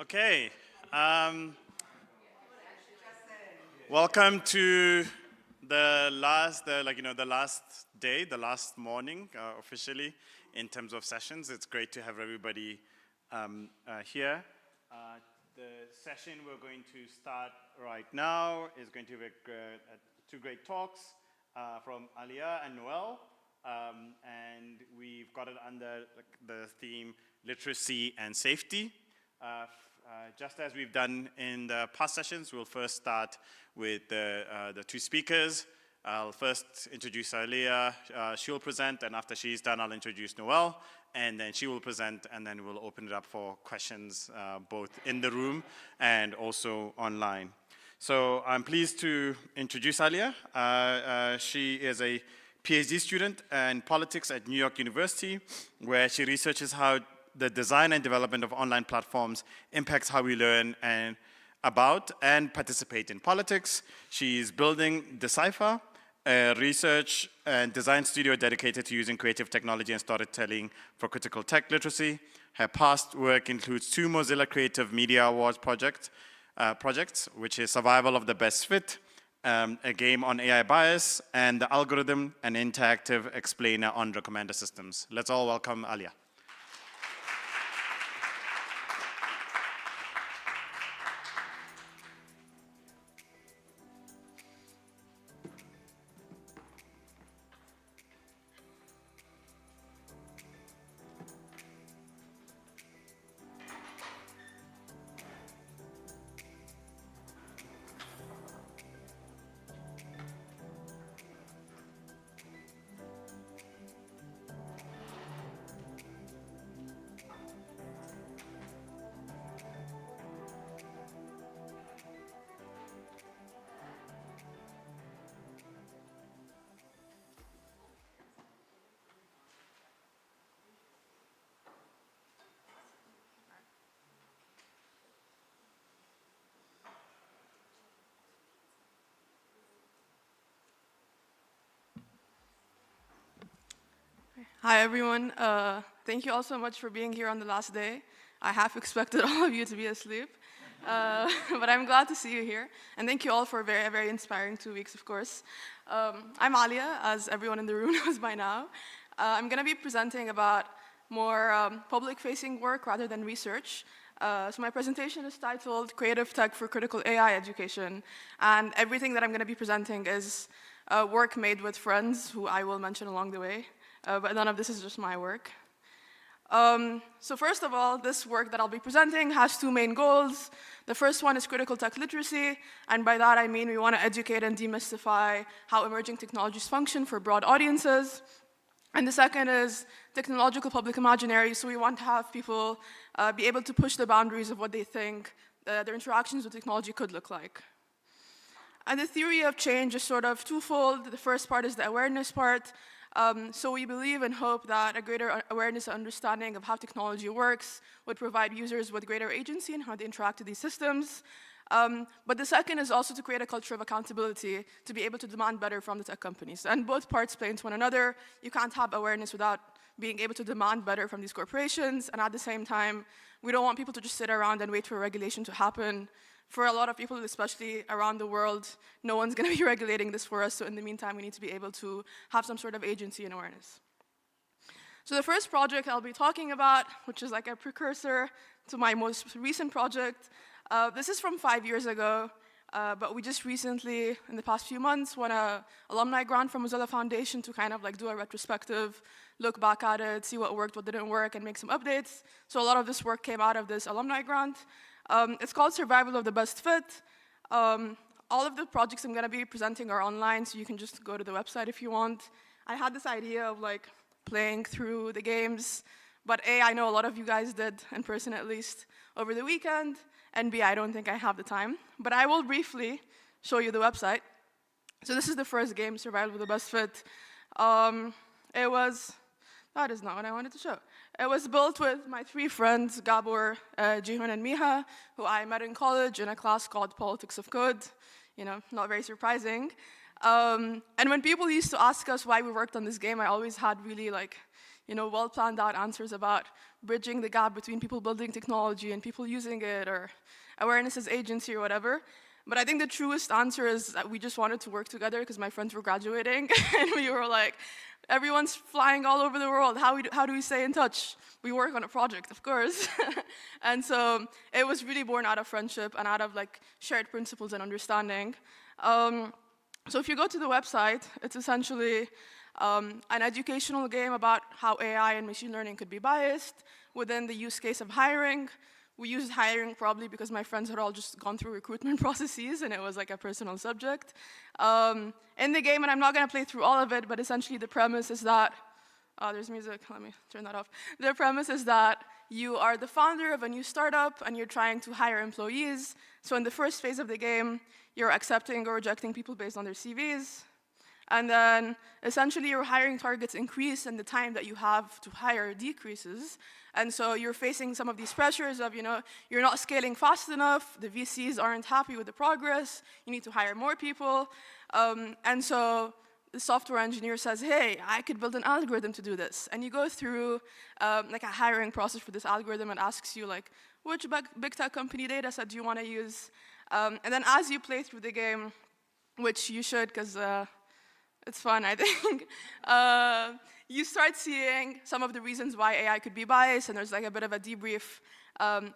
Okay. Welcome to the last day, the last morning, officially, in terms of sessions. It's great to have everybody here. The session we're going to start right now is going to be two great talks from Alia and Noelle. And we've got it under the theme literacy and safety. Just as we've done in the past sessions, we'll first start with the two speakers. I'll first introduce Alia, she'll present, and after she's done, I'll introduce Noelle, and then she will present, and then we'll open it up for questions, both in the room and also online. So I'm pleased to introduce Alia. She is a PhD student in politics at New York University, where she researches how the design and development of online platforms impacts how we learn about and participate in politics. She's building Decipher, a research and design studio dedicated to using creative technology and storytelling for critical tech literacy. Her past work includes 2 Mozilla Creative Media Awards projects, which is Survival of the Best Fit, a game on AI bias, and The Algorithm, an interactive explainer on recommender systems. Let's all welcome Alia. Hi, everyone. Thank you all so much for being here on the last day. I half expected all of you to be asleep, but I'm glad to see you here. And thank you all for a very, very inspiring 2 weeks, of course. I'm Alia, as everyone in the room knows by now. I'm going to be presenting about more public-facing work rather than research. So my presentation is titled Creative Tech for Critical AI Education. And everything that I'm going to be presenting is work made with friends who I will mention along the way. But none of this is just my work. So first of all, this work that I'll be presenting has 2 main goals. The first one is critical tech literacy, and by that I mean we want to educate and demystify how emerging technologies function for broad audiences. And the second is technological public imaginary, so we want to have people be able to push the boundaries of what they think their interactions with technology could look like. And the theory of change is sort of twofold. The first part is the awareness part. So we believe and hope that a greater awareness and understanding of how technology works would provide users with greater agency in how they interact with these systems. But the second is also to create a culture of accountability to be able to demand better from the tech companies. And both parts play into one another. You can't have awareness without being able to demand better from these corporations. And at the same time, we don't want people to just sit around and wait for regulation to happen. For a lot of people, especially around the world, no one's going to be regulating this for us. So in the meantime, we need to be able to have some sort of agency and awareness. So the first project I'll be talking about, which is like a precursor to my most recent project, this is from 5 years ago, but we just recently, in the past few months, won an alumni grant from Mozilla Foundation to kind of like do a retrospective, look back at it, see what worked, what didn't work, and make some updates. So a lot of this work came out of this alumni grant. It's called Survival of the Best Fit. All of the projects I'm going to be presenting are online, so you can just go to the website if you want. I had this idea of like playing through the games, but A, I know a lot of you guys did, in person at least, over the weekend, and B, I don't think I have the time. But I will briefly show you the website. So this is the first game, Survival of the Best Fit. That is not what I wanted to show. It was built with my 3 friends, Gabor, Jihoon, and Miha, who I met in college in a class called Politics of Code. You know, not very surprising. And when people used to ask us why we worked on this game, I always had really like, well planned out answers about bridging the gap between people building technology and people using it, or awareness as agency or whatever. But I think the truest answer is that we just wanted to work together because my friends were graduating and we were like, everyone's flying all over the world. How do we stay in touch? We work on a project, of course. And so it was really born out of friendship and out of like shared principles and understanding. So if you go to the website, it's essentially an educational game about how AI and machine learning could be biased within the use case of hiring. We used hiring probably because my friends had all just gone through recruitment processes and it was like a personal subject. In the game, and I'm not gonna play through all of it, but essentially the premise is that, there's music, let me turn that off. The premise is that you are the founder of a new startup and you're trying to hire employees. So in the first phase of the game, you're accepting or rejecting people based on their CVs. And then essentially your hiring targets increase and the time that you have to hire decreases. And so you're facing some of these pressures of, you're not scaling fast enough, the VCs aren't happy with the progress, you need to hire more people. And so the software engineer says, hey, I could build an algorithm to do this. And you go through like a hiring process for this algorithm and asks you like, which big tech company data set do you want to use? And then as you play through the game, which you should because it's fun, I think, you start seeing some of the reasons why AI could be biased, and there's like a bit of a debrief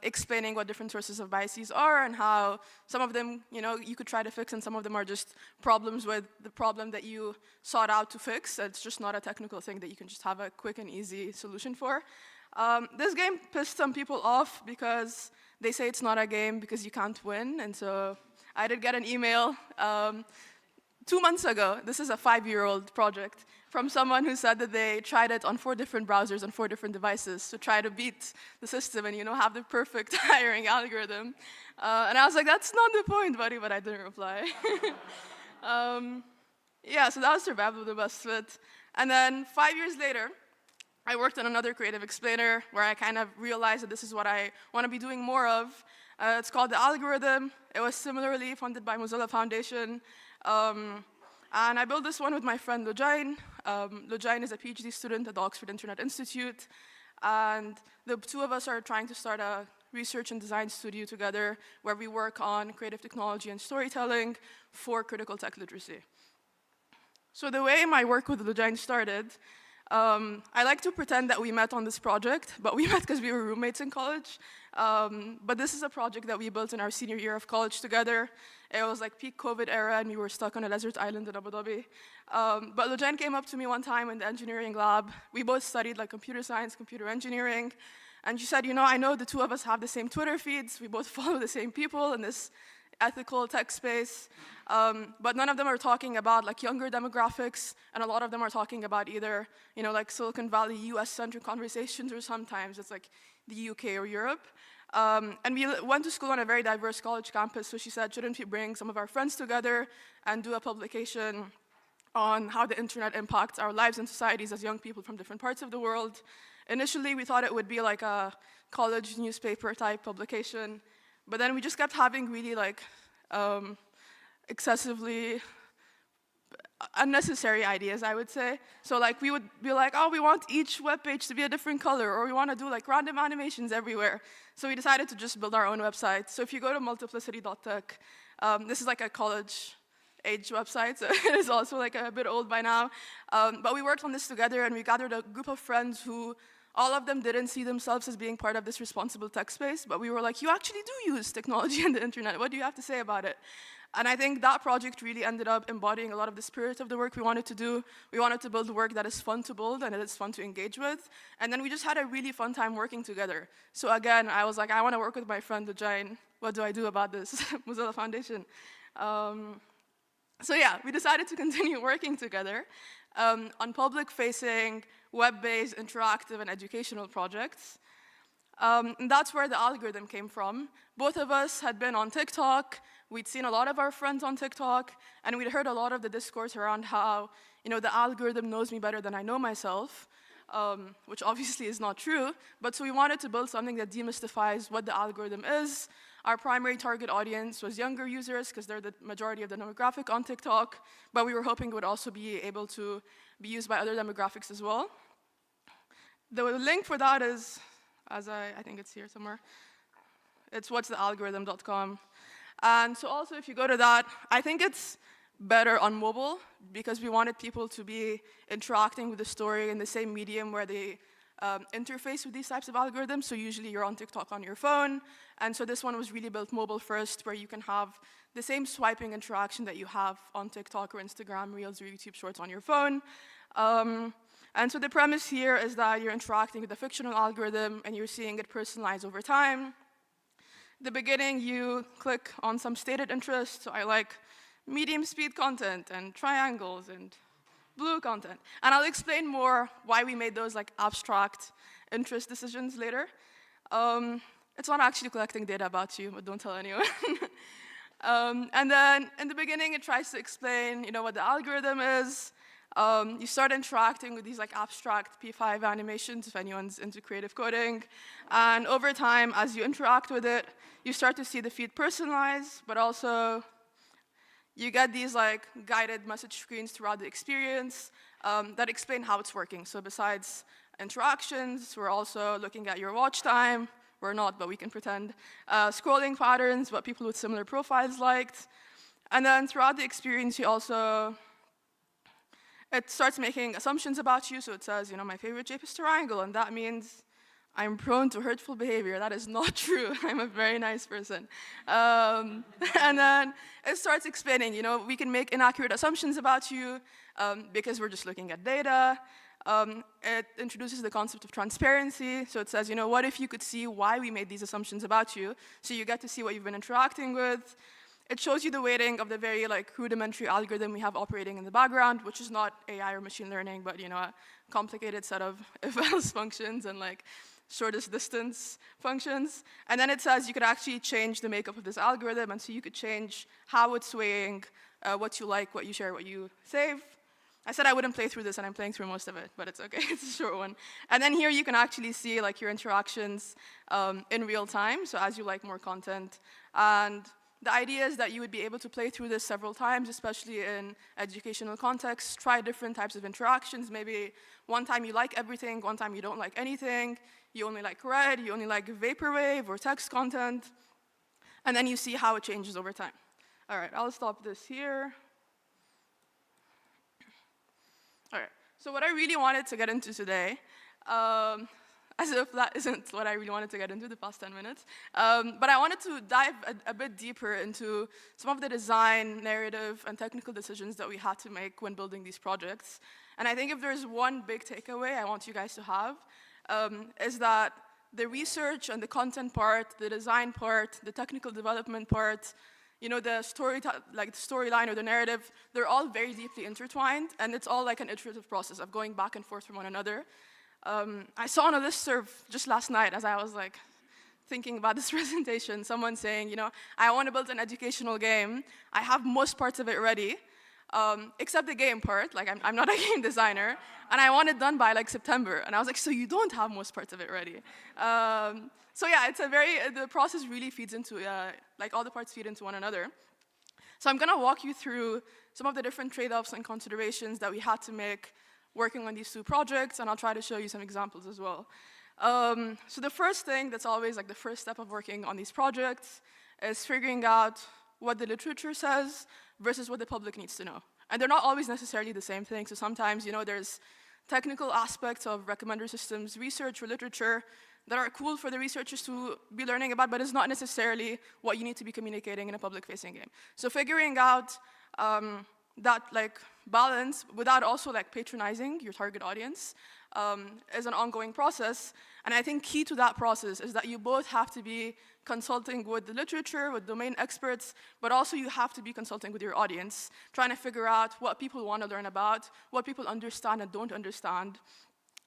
explaining what different sources of biases are and how some of them, you could try to fix, and some of them are just problems with the problem that you sought out to fix. It's just not a technical thing that you can just have a quick and easy solution for. This game pissed some people off because they say it's not a game because you can't win, and so I did get an email 2 months ago, this is a 5-year-old project, from someone who said that they tried it on 4 different browsers on 4 different devices to try to beat the system and have the perfect hiring algorithm. And I was like, that's not the point, buddy, but I didn't reply. Yeah, so that was survival of the best fit. And then 5 years later, I worked on another creative explainer where I kind of realized that this is what I want to be doing more of. It's called The Algorithm. It was similarly funded by Mozilla Foundation. And I built this one with my friend Lujain. Lujain is a PhD student at the Oxford Internet Institute. And the two of us are trying to start a research and design studio together where we work on creative technology and storytelling for critical tech literacy. So the way my work with Lujain started, I like to pretend that we met on this project, but we met because we were roommates in college. But this is a project that we built in our senior year of college together. It was like peak COVID era, and we were stuck on a desert island in Abu Dhabi. But Lujain came up to me one time in the engineering lab. We both studied like computer science, computer engineering. And she said, I know the two of us have the same Twitter feeds. We both follow the same people in this ethical tech space. But none of them are talking about like younger demographics, and a lot of them are talking about either, like Silicon Valley, US-centric conversations, or sometimes it's like the UK or Europe. And we went to school on a very diverse college campus, so she said, shouldn't we bring some of our friends together and do a publication on how the internet impacts our lives and societies as young people from different parts of the world? Initially, we thought it would be like a college newspaper type publication, but then we just kept having really like excessively unnecessary ideas, I would say. So like we would be like, oh, we want each web page to be a different color, or we want to do like random animations everywhere. So we decided to just build our own website. So if you go to multiplicity.tech, this is like a college age website, so it is also like a bit old by now. But we worked on this together, and we gathered a group of friends who all of them didn't see themselves as being part of this responsible tech space, but we were like, you actually do use technology and the internet. What do you have to say about it? And I think that project really ended up embodying a lot of the spirit of the work we wanted to do. We wanted to build work that is fun to build and that is fun to engage with. And then we just had a really fun time working together. So again, I was like, I want to work with my friend Lujain. What do I do about this? Mozilla Foundation. So yeah, we decided to continue working together on public-facing, web-based, interactive, and educational projects. And that's where the algorithm came from. Both of us had been on TikTok. We'd seen a lot of our friends on TikTok, and we'd heard a lot of the discourse around how, the algorithm knows me better than I know myself, which obviously is not true. But so we wanted to build something that demystifies what the algorithm is. Our primary target audience was younger users, because they're the majority of the demographic on TikTok, but we were hoping it would also be able to be used by other demographics as well. the link for that is, I think it's here somewhere. It's what'sthealgorithm.com. And so also if you go to that, I think it's better on mobile because we wanted people to be interacting with the story in the same medium where they interface with these types of algorithms. So usually you're on TikTok on your phone. And so this one was really built mobile first, where you can have the same swiping interaction that you have on TikTok or Instagram Reels or YouTube Shorts on your phone. And so the premise here is that you're interacting with a fictional algorithm and you're seeing it personalize over time. The beginning, you click on some stated interest. So I like medium speed content and triangles and blue content. And I'll explain more why we made those like abstract interest decisions later. It's not actually collecting data about you, but don't tell anyone. And then in the beginning, it tries to explain, what the algorithm is. You start interacting with these like abstract P5 animations, if anyone's into creative coding. And over time, as you interact with it, you start to see the feed personalize, but also you get these like guided message screens throughout the experience that explain how it's working. So besides interactions, we're also looking at your watch time. We're not, but we can pretend. Scrolling patterns, what people with similar profiles liked. And then throughout the experience, it starts making assumptions about you. So it says, my favorite shape is triangle, and that means I'm prone to hurtful behavior. That is not true. I'm a very nice person. And then it starts explaining, we can make inaccurate assumptions about you because we're just looking at data. It introduces the concept of transparency. So it says, what if you could see why we made these assumptions about you? So you get to see what you've been interacting with. It shows you the weighting of the very rudimentary algorithm we have operating in the background, which is not AI or machine learning, but a complicated set of if-else functions and shortest distance functions. And then it says you could actually change the makeup of this algorithm, and so you could change how it's weighing what you like, what you share, what you save. I said I wouldn't play through this, and I'm playing through most of it, but it's okay, it's a short one. And then here you can actually see your interactions in real time, so as you like more content. And the idea is that you would be able to play through this several times, especially in educational contexts, try different types of interactions. Maybe one time you like everything, one time you don't like anything, you only like red, you only like vaporwave or text content, and then you see how it changes over time. All right, I'll stop this here. All right, so what I really wanted to get into today, as if that isn't what I really wanted to get into the past 10 minutes, but I wanted to dive a bit deeper into some of the design, narrative, and technical decisions that we had to make when building these projects. And I think if there's one big takeaway I want you guys to have, is that the research and the content part, the design part, the technical development part, the storyline or the narrative, they're all very deeply intertwined, and it's all an iterative process of going back and forth from one another. I saw on a listserv just last night as I was thinking about this presentation, someone saying, I want to build an educational game. I have most parts of it ready, except the game part. I'm not a game designer, and I want it done by September. And I was so you don't have most parts of it ready. So yeah, the process really feeds into, all the parts feed into one another. So I'm gonna walk you through some of the different trade-offs and considerations that we had to make working on these two projects, and I'll try to show you some examples as well. So the first thing that's always the first step of working on these projects is figuring out what the literature says versus what the public needs to know. And they're not always necessarily the same thing. So sometimes, there's technical aspects of recommender systems research or literature that are cool for the researchers to be learning about, but it's not necessarily what you need to be communicating in a public-facing game. So figuring out that balance without also patronizing your target audience is an ongoing process. And I think key to that process is that you both have to be consulting with the literature, with domain experts, but also you have to be consulting with your audience, trying to figure out what people want to learn about, what people understand and don't understand.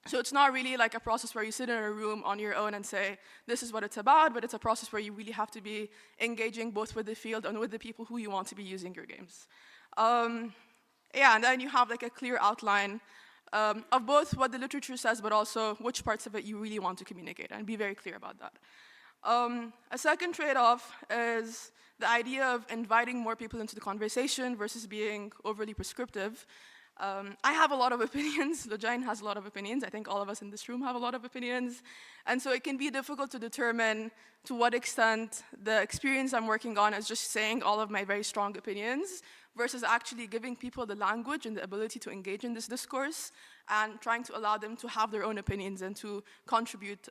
So it's not really a process where you sit in a room on your own and say, this is what it's about, but it's a process where you really have to be engaging both with the field and with the people who you want to be using your games. Yeah, and then you have a clear outline of both what the literature says, but also which parts of it you really want to communicate, and be very clear about that. A second trade-off is the idea of inviting more people into the conversation versus being overly prescriptive. I have a lot of opinions. Lojane has a lot of opinions. I think all of us in this room have a lot of opinions. And so it can be difficult to determine to what extent the experience I'm working on is just saying all of my very strong opinions versus actually giving people the language and the ability to engage in this discourse and trying to allow them to have their own opinions and to contribute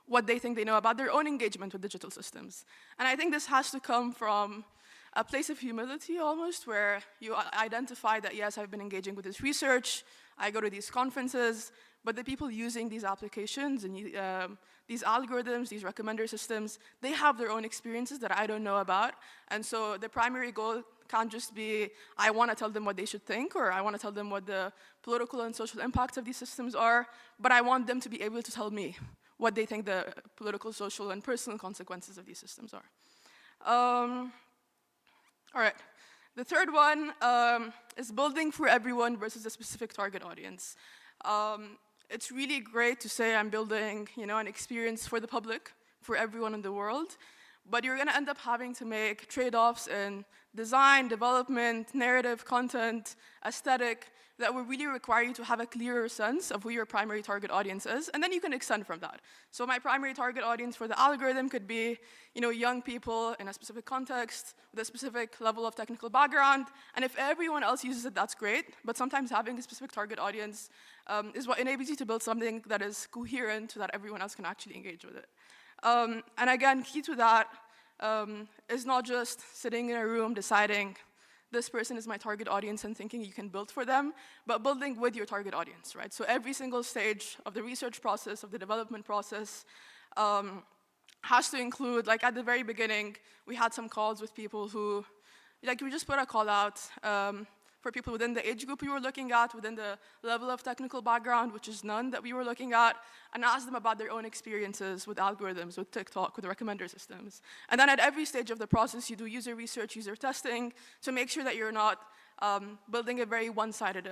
what they think they know about their own engagement with digital systems. And I think this has to come from a place of humility almost, where you identify that, yes, I've been engaging with this research, I go to these conferences, but the people using these applications and these algorithms, these recommender systems, they have their own experiences that I don't know about. And so the primary goal can't just be, I want to tell them what they should think, or I want to tell them what the political and social impacts of these systems are, but I want them to be able to tell me what they think the political, social, and personal consequences of these systems are. All right, the third one is building for everyone versus a specific target audience. It's really great to say I'm building, an experience for the public, for everyone in the world, but you're gonna end up having to make trade-offs in design, development, narrative, content, aesthetic, that will really require you to have a clearer sense of who your primary target audience is, and then you can extend from that. So my primary target audience for the algorithm could be, young people in a specific context, with a specific level of technical background, and if everyone else uses it, that's great, but sometimes having a specific target audience is what enables you to build something that is coherent so that everyone else can actually engage with it. And again, key to that is not just sitting in a room deciding this person is my target audience and thinking you can build for them, but building with your target audience, right? So every single stage of the research process, of the development process, has to include, like at the very beginning, we had some calls with people who, we just put a call out for people within the age group we were looking at, within the level of technical background, which is none, that we were looking at, and asked them about their own experiences with algorithms, with TikTok, with recommender systems. And then at every stage of the process, you do user research, user testing, to make sure that you're not building a very one-sided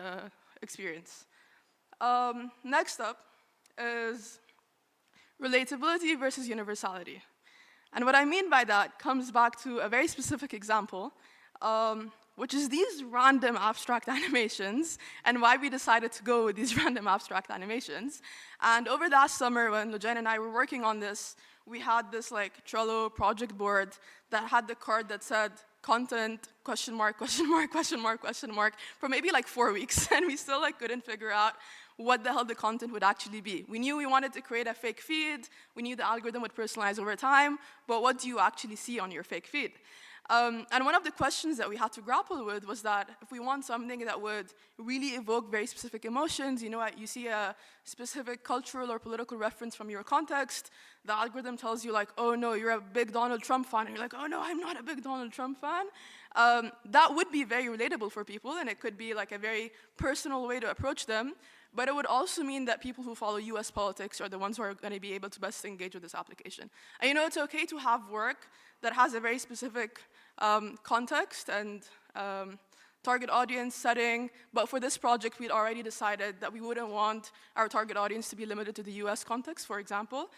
experience. Next up is relatability versus universality. And what I mean by that comes back to a very specific example, which is these random abstract animations, and why we decided to go with these random abstract animations. And over last summer, when Lojane and I were working on this, we had this Trello project board that had the card that said content, question mark, question mark, question mark, question mark, for maybe 4 weeks, and we still couldn't figure out what the hell the content would actually be. We knew we wanted to create a fake feed, we knew the algorithm would personalize over time, but what do you actually see on your fake feed? And one of the questions that we had to grapple with was that if we want something that would really evoke very specific emotions, you see a specific cultural or political reference from your context, the algorithm tells you oh no, you're a big Donald Trump fan, and you're like, oh no, I'm not a big Donald Trump fan. That would be very relatable for people, and it could be a very personal way to approach them, but it would also mean that people who follow US politics are the ones who are going to be able to best engage with this application. And it's okay to have work that has a very specific context and target audience setting, but for this project, we'd already decided that we wouldn't want our target audience to be limited to the US context, for example.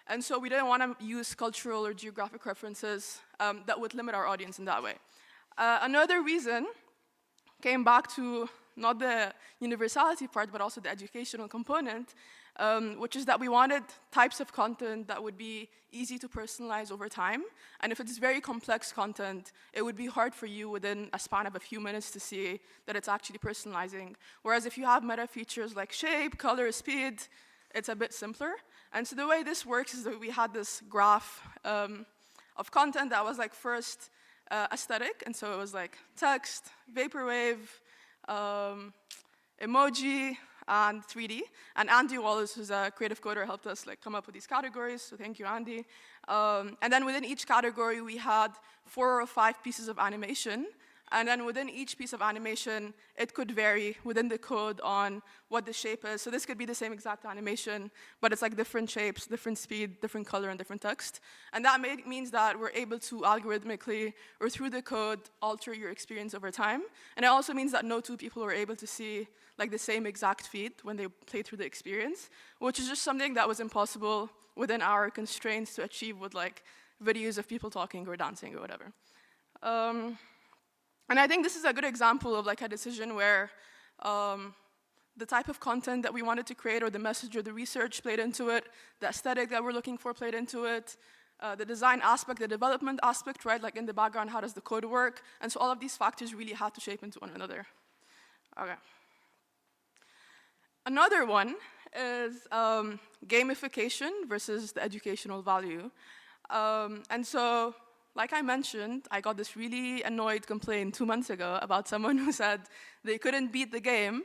And so we didn't want to use cultural or geographic references that would limit our audience in that way. Another reason came back to not the universality part, but also the educational component, which is that we wanted types of content that would be easy to personalize over time. And if it's very complex content, it would be hard for you within a span of a few minutes to see that it's actually personalizing. Whereas if you have meta features like shape, color, speed, it's a bit simpler. And so the way this works is that we had this graph of content that was first aesthetic, and so it was text, vaporwave, emoji, and 3D. And Andy Wallace, who's a creative coder, helped us come up with these categories, so thank you, Andy. And then within each category, we had 4 or 5 pieces of animation. And then within each piece of animation, it could vary within the code on what the shape is. So this could be the same exact animation, but it's different shapes, different speed, different color, and different text. And that means that we're able to algorithmically, or through the code, alter your experience over time. And it also means that no two people are able to see the same exact feed when they play through the experience, which is just something that was impossible within our constraints to achieve with videos of people talking or dancing or whatever. And I think this is a good example of like a decision where the type of content that we wanted to create, or the message or the research played into it, the aesthetic that we're looking for played into it, the design aspect, the development aspect, right? Like in the background, how does the code work? And so all of these factors really had to shape into one another. Okay. Another one is gamification versus the educational value. And so, like I mentioned, I got this really annoyed complaint 2 months ago about someone who said they couldn't beat the game.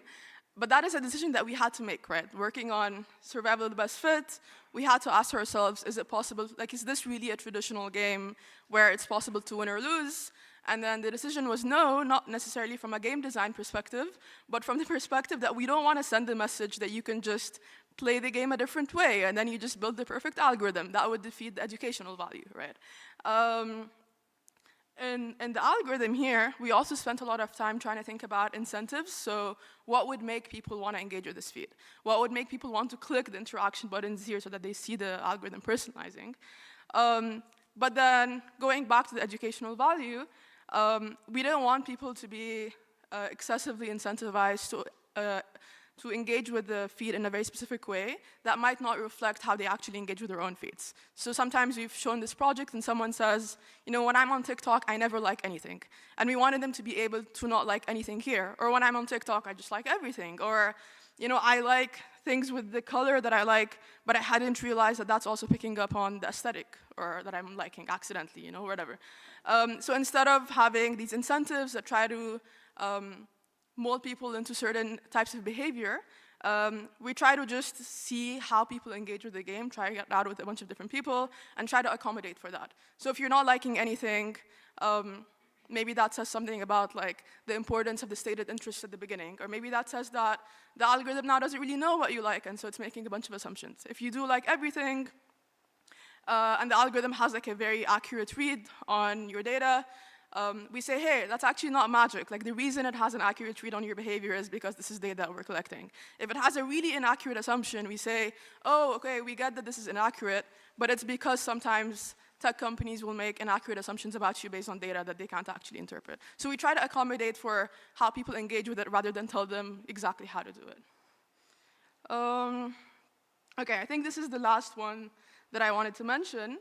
But that is a decision that we had to make, right? Working on survival of the best fit, we had to ask ourselves, is it possible, like, is this really a traditional game where it's possible to win or lose? And then the decision was no, not necessarily from a game design perspective, but from the perspective that we don't want to send the message that you can just play the game a different way, and then you just build the perfect algorithm. That would defeat the educational value, right? In the algorithm here, we also spent a lot of time trying to think about incentives. So what would make people want to engage with this feed? What would make people want to click the interaction buttons here so that they see the algorithm personalizing? But then going back to the educational value, we didn't want people to be excessively incentivized to engage with the feed in a very specific way that might not reflect how they actually engage with their own feeds. So sometimes we've shown this project and someone says, you know, when I'm on TikTok, I never like anything. And we wanted them to be able to not like anything here. Or when I'm on TikTok, I just like everything. Or, you know, I like things with the color that I like, but I hadn't realized that that's also picking up on the aesthetic, or that I'm liking accidentally, you know, whatever. So instead of having these incentives that try to mold people into certain types of behavior, we try to just see how people engage with the game, try it out with a bunch of different people, and try to accommodate for that. So if you're not liking anything, maybe that says something about like the importance of the stated interest at the beginning, or maybe that says that the algorithm now doesn't really know what you like, and so it's making a bunch of assumptions. If you do like everything, and the algorithm has like a very accurate read on your data, we say, hey, that's actually not magic. Like, the reason it has an accurate read on your behavior is because this is data that we're collecting. If it has a really inaccurate assumption, we say, oh, okay, we get that this is inaccurate, but it's because sometimes tech companies will make inaccurate assumptions about you based on data that they can't actually interpret. So we try to accommodate for how people engage with it rather than tell them exactly how to do it. Okay, I think this is the last one that I wanted to mention,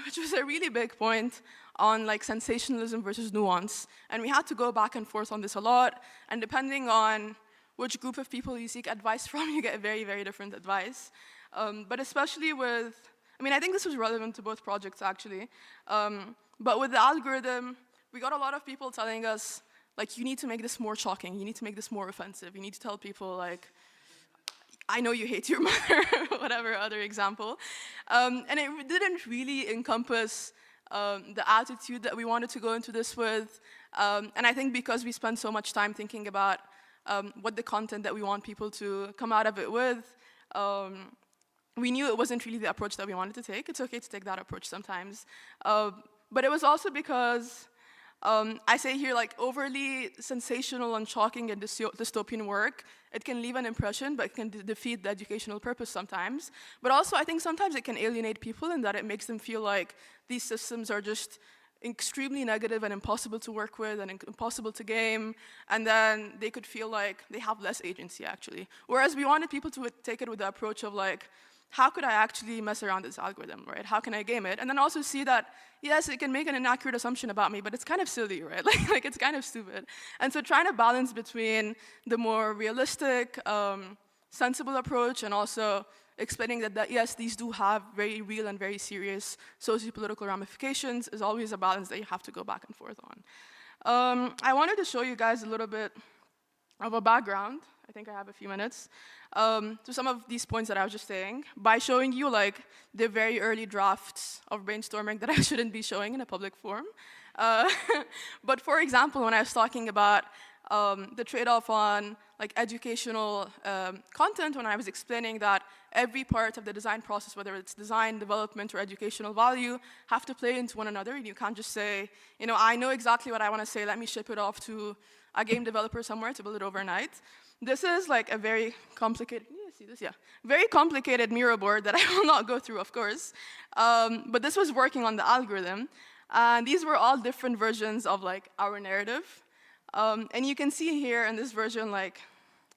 which was a really big point on like sensationalism versus nuance. And we had to go back and forth on this a lot, and depending on which group of people you seek advice from, you get very, very different advice. But especially with, I mean, I think this was relevant to both projects actually, but with the algorithm, we got a lot of people telling us, like, you need to make this more shocking, you need to make this more offensive, you need to tell people like, I know you hate your mother, whatever other example. And it didn't really encompass the attitude that we wanted to go into this with. And I think because we spent so much time thinking about what the content that we want people to come out of it with, we knew it wasn't really the approach that we wanted to take. It's okay to take that approach sometimes. But it was also because I say here, like, overly sensational and shocking and dystopian work, it can leave an impression, but it can defeat the educational purpose sometimes. But also, I think sometimes it can alienate people in that it makes them feel like these systems are just extremely negative and impossible to work with and impossible to game, and then they could feel like they have less agency, actually. Whereas we wanted people to take it with the approach of, like, how could I actually mess around this algorithm, right? How can I game it? And then also see that, yes, it can make an inaccurate assumption about me, but it's kind of silly, right? Like it's kind of stupid. And so trying to balance between the more realistic, sensible approach and also explaining that, yes, these do have very real and very serious socio-political ramifications is always a balance that you have to go back and forth on. I wanted to show you guys a little bit of a background. I think I have a few minutes, to some of these points that I was just saying, by showing you like the very early drafts of brainstorming that I shouldn't be showing in a public forum. But for example, when I was talking about the trade-off on like educational content, when I was explaining that every part of the design process, whether it's design, development, or educational value, have to play into one another, and you can't just say, you know, I know exactly what I want to say, let me ship it off to a game developer somewhere to build it overnight. This is like a very complicated, you see this? Yeah. Very complicated mirror board that I will not go through, of course. But this was working on the algorithm. And these were all different versions of like our narrative. And you can see here in this version, like,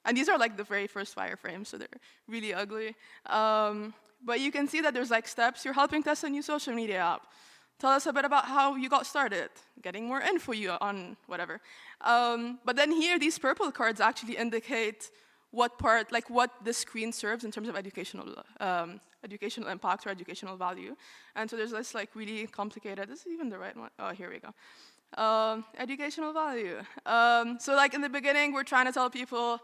and these are like the very first wireframes, so they're really ugly. But you can see that there's like steps. You're helping test a new social media app. Tell us a bit about how you got started, getting more info on whatever. But then here, these purple cards actually indicate what part, like what the screen serves in terms of educational impact or educational value. And so there's this like really complicated, this is even the right one. Oh, here we go. Educational value. So like in the beginning, we're trying to tell people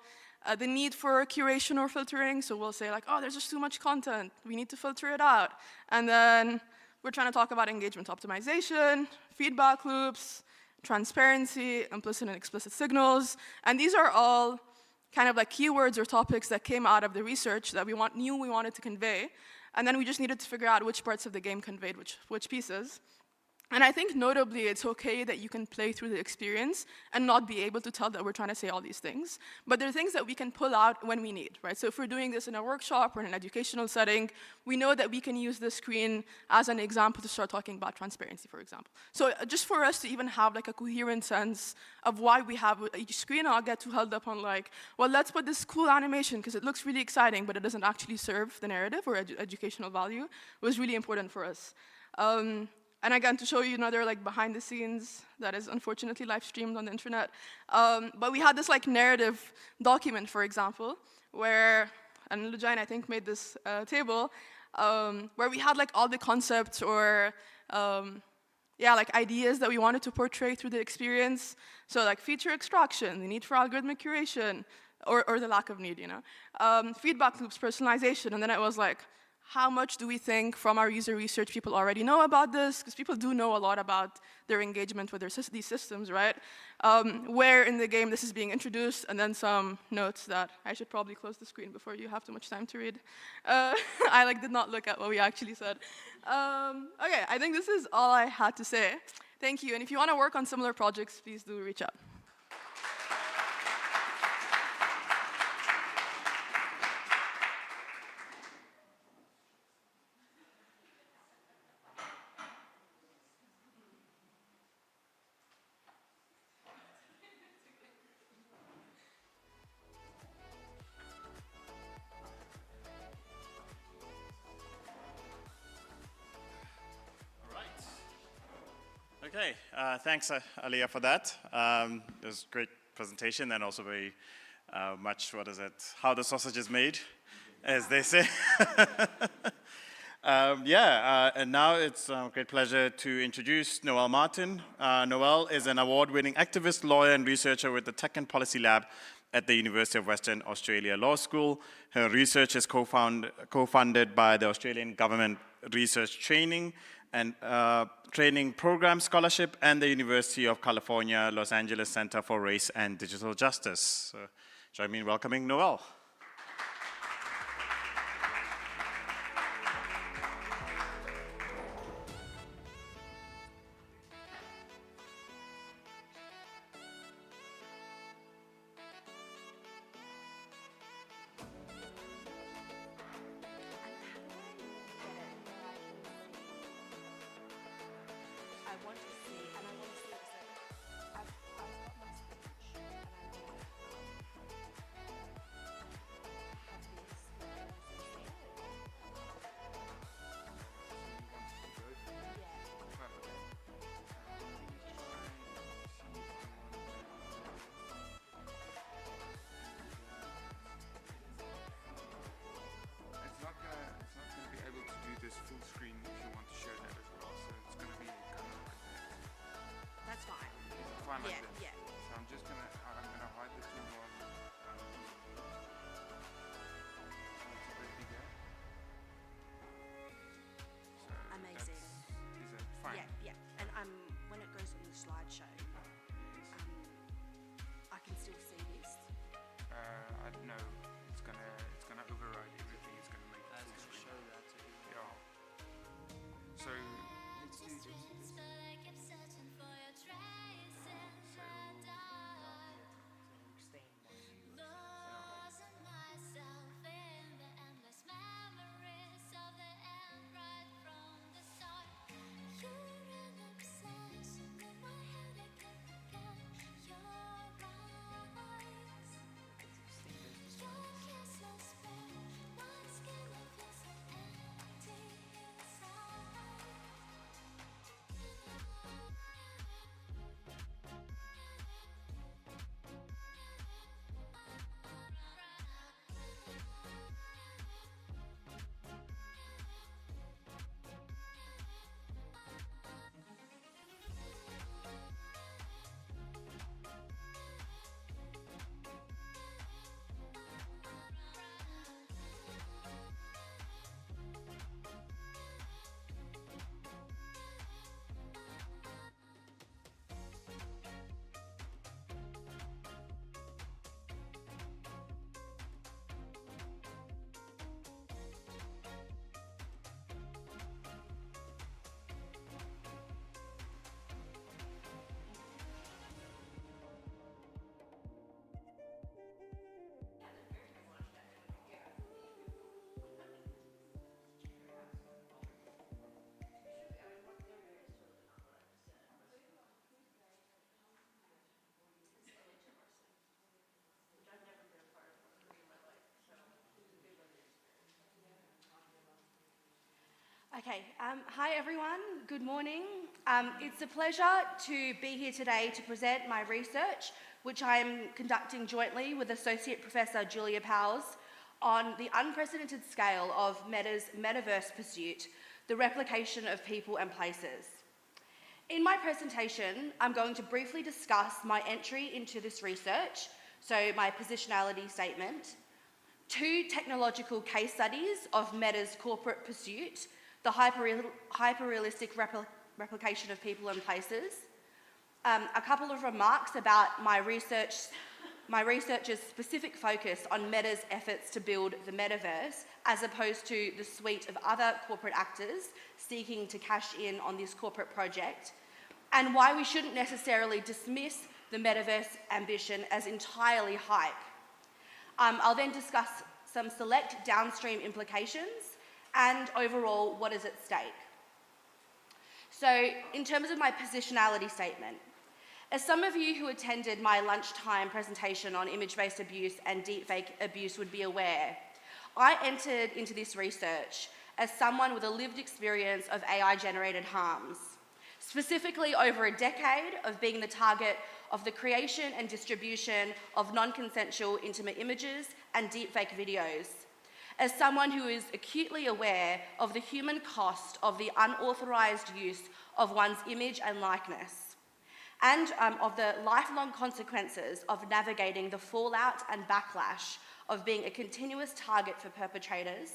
the need for curation or filtering. So we'll say like, oh, there's just too much content. We need to filter it out. And then we're trying to talk about engagement optimization, feedback loops, transparency, implicit and explicit signals. And these are all kind of like keywords or topics that came out of the research that we knew we wanted to convey. And then we just needed to figure out which parts of the game conveyed which pieces. And I think notably, it's okay that you can play through the experience and not be able to tell that we're trying to say all these things. But there are things that we can pull out when we need, right? So if we're doing this in a workshop or in an educational setting, we know that we can use the screen as an example to start talking about transparency, for example. So just for us to even have like a coherent sense of why we have each screen, I'll get too held up on like, well, let's put this cool animation because it looks really exciting, but it doesn't actually serve the narrative or educational value, was really important for us. And again, to show you another like behind the scenes that is unfortunately live streamed on the internet. But we had this like narrative document, for example, where, and Lujain I think made this table, where we had like all the concepts or like ideas that we wanted to portray through the experience. So like feature extraction, the need for algorithmic curation, or the lack of need, you know. Feedback loops, personalization, and then it was like, how much do we think from our user research people already know about this? Because people do know a lot about their engagement with these systems, right? Where in the game this is being introduced, and then some notes that I should probably close the screen before you have too much time to read. I like did not look at what we actually said. Okay, I think this is all I had to say. Thank you, and if you want to work on similar projects, please do reach out. Okay, thanks Alia for that. It was a great presentation and also very much, how the sausage is made, as they say. And now it's a great pleasure to introduce Noelle Martin. Noelle is an award-winning activist, lawyer, and researcher with the Tech and Policy Lab at the University of Western Australia Law School. Her research is co-funded by the Australian Government Research Training and Training Program Scholarship and the University of California, Los Angeles Center for Race and Digital Justice. So, join me in welcoming Noelle. Full screen if you want to share that as well, so it's going to be kind of like that. Hi everyone, good morning. It's a pleasure to be here today to present my research, which I'm conducting jointly with Associate Professor Julia Powers on the unprecedented scale of Meta's metaverse pursuit, the replication of people and places. In my presentation, I'm going to briefly discuss my entry into this research, so my positionality statement, 2 technological case studies of Meta's corporate pursuit, the hyper-realistic replication of people and places, a couple of remarks about my research's specific focus on Meta's efforts to build the metaverse, as opposed to the suite of other corporate actors seeking to cash in on this corporate project, and why we shouldn't necessarily dismiss the metaverse ambition as entirely hype. I'll then discuss some select downstream implications and overall what is at stake. So in terms of my positionality statement, as some of you who attended my lunchtime presentation on image-based abuse and deepfake abuse would be aware, I entered into this research as someone with a lived experience of AI-generated harms, specifically over a decade of being the target of the creation and distribution of non-consensual intimate images and deepfake videos, as someone who is acutely aware of the human cost of the unauthorized use of one's image and likeness, and of the lifelong consequences of navigating the fallout and backlash of being a continuous target for perpetrators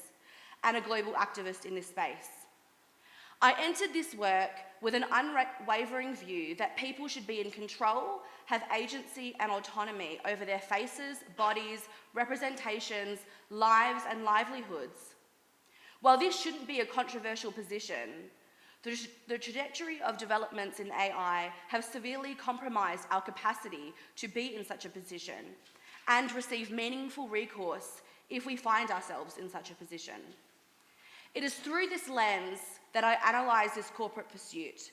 and a global activist in this space. I entered this work with an unwavering view that people should be in control, have agency and autonomy over their faces, bodies, representations, lives and livelihoods. While this shouldn't be a controversial position, the trajectory of developments in AI have severely compromised our capacity to be in such a position and receive meaningful recourse if we find ourselves in such a position. It is through this lens that I analyse this corporate pursuit.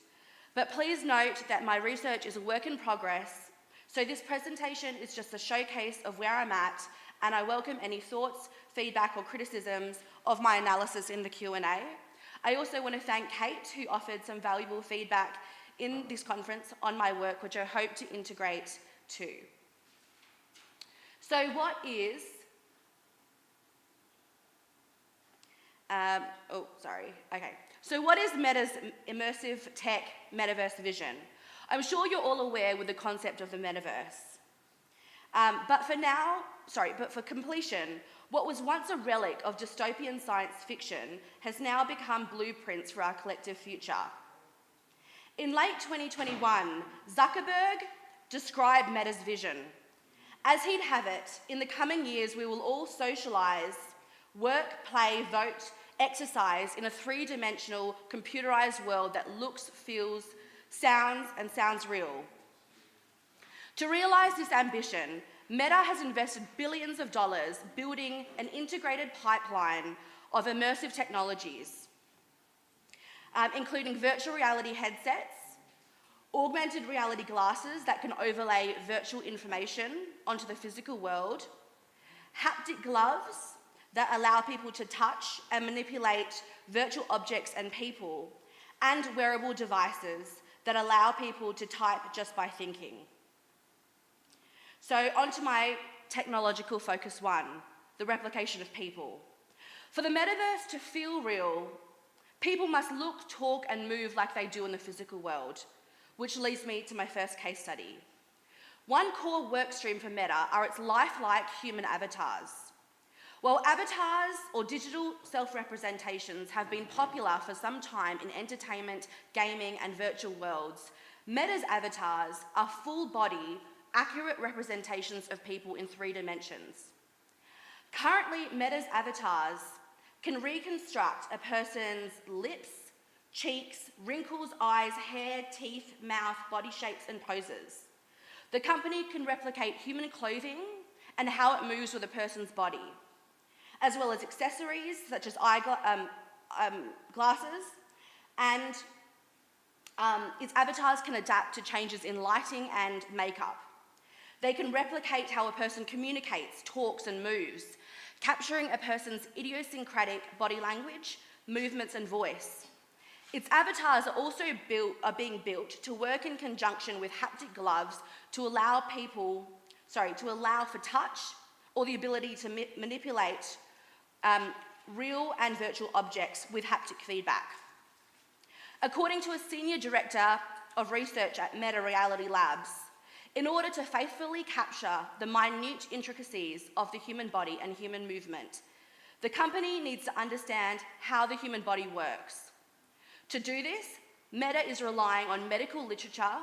But please note that my research is a work in progress, so this presentation is just a showcase of where I'm at, and I welcome any thoughts, feedback or criticisms of my analysis in the Q&A. I also want to thank Kate, who offered some valuable feedback in this conference on my work, which I hope to integrate too. So what is So what is Meta's immersive tech metaverse vision? I'm sure you're all aware with the concept of the metaverse. But for completion, what was once a relic of dystopian science fiction has now become blueprints for our collective future. In late 2021, Zuckerberg described Meta's vision. As he'd have it, in the coming years, we will all socialize, work, play, vote, exercise in a 3-dimensional computerized world that looks, feels, sounds real. To realize this ambition, Meta has invested billions of dollars building an integrated pipeline of immersive technologies, including virtual reality headsets, augmented reality glasses that can overlay virtual information onto the physical world, haptic gloves that allow people to touch and manipulate virtual objects and people, and wearable devices that allow people to type just by thinking. So onto my technological focus 1, the replication of people. For the metaverse to feel real, people must look, talk, and move like they do in the physical world, which leads me to my first case study. One core workstream for Meta are its lifelike human avatars. While avatars or digital self-representations have been popular for some time in entertainment, gaming, and virtual worlds, Meta's avatars are full-body, accurate representations of people in 3 dimensions. Currently, Meta's avatars can reconstruct a person's lips, cheeks, wrinkles, eyes, hair, teeth, mouth, body shapes, and poses. The company can replicate human clothing and how it moves with a person's body, as well as accessories such as glasses, and its avatars can adapt to changes in lighting and makeup. They can replicate how a person communicates, talks, and moves, capturing a person's idiosyncratic body language, movements, and voice. Its avatars are also being built to work in conjunction with haptic gloves to allow for touch or the ability to manipulate real and virtual objects with haptic feedback. According to a senior director of research at Meta Reality Labs, in order to faithfully capture the minute intricacies of the human body and human movement, the company needs to understand how the human body works. To do this, Meta is relying on medical literature,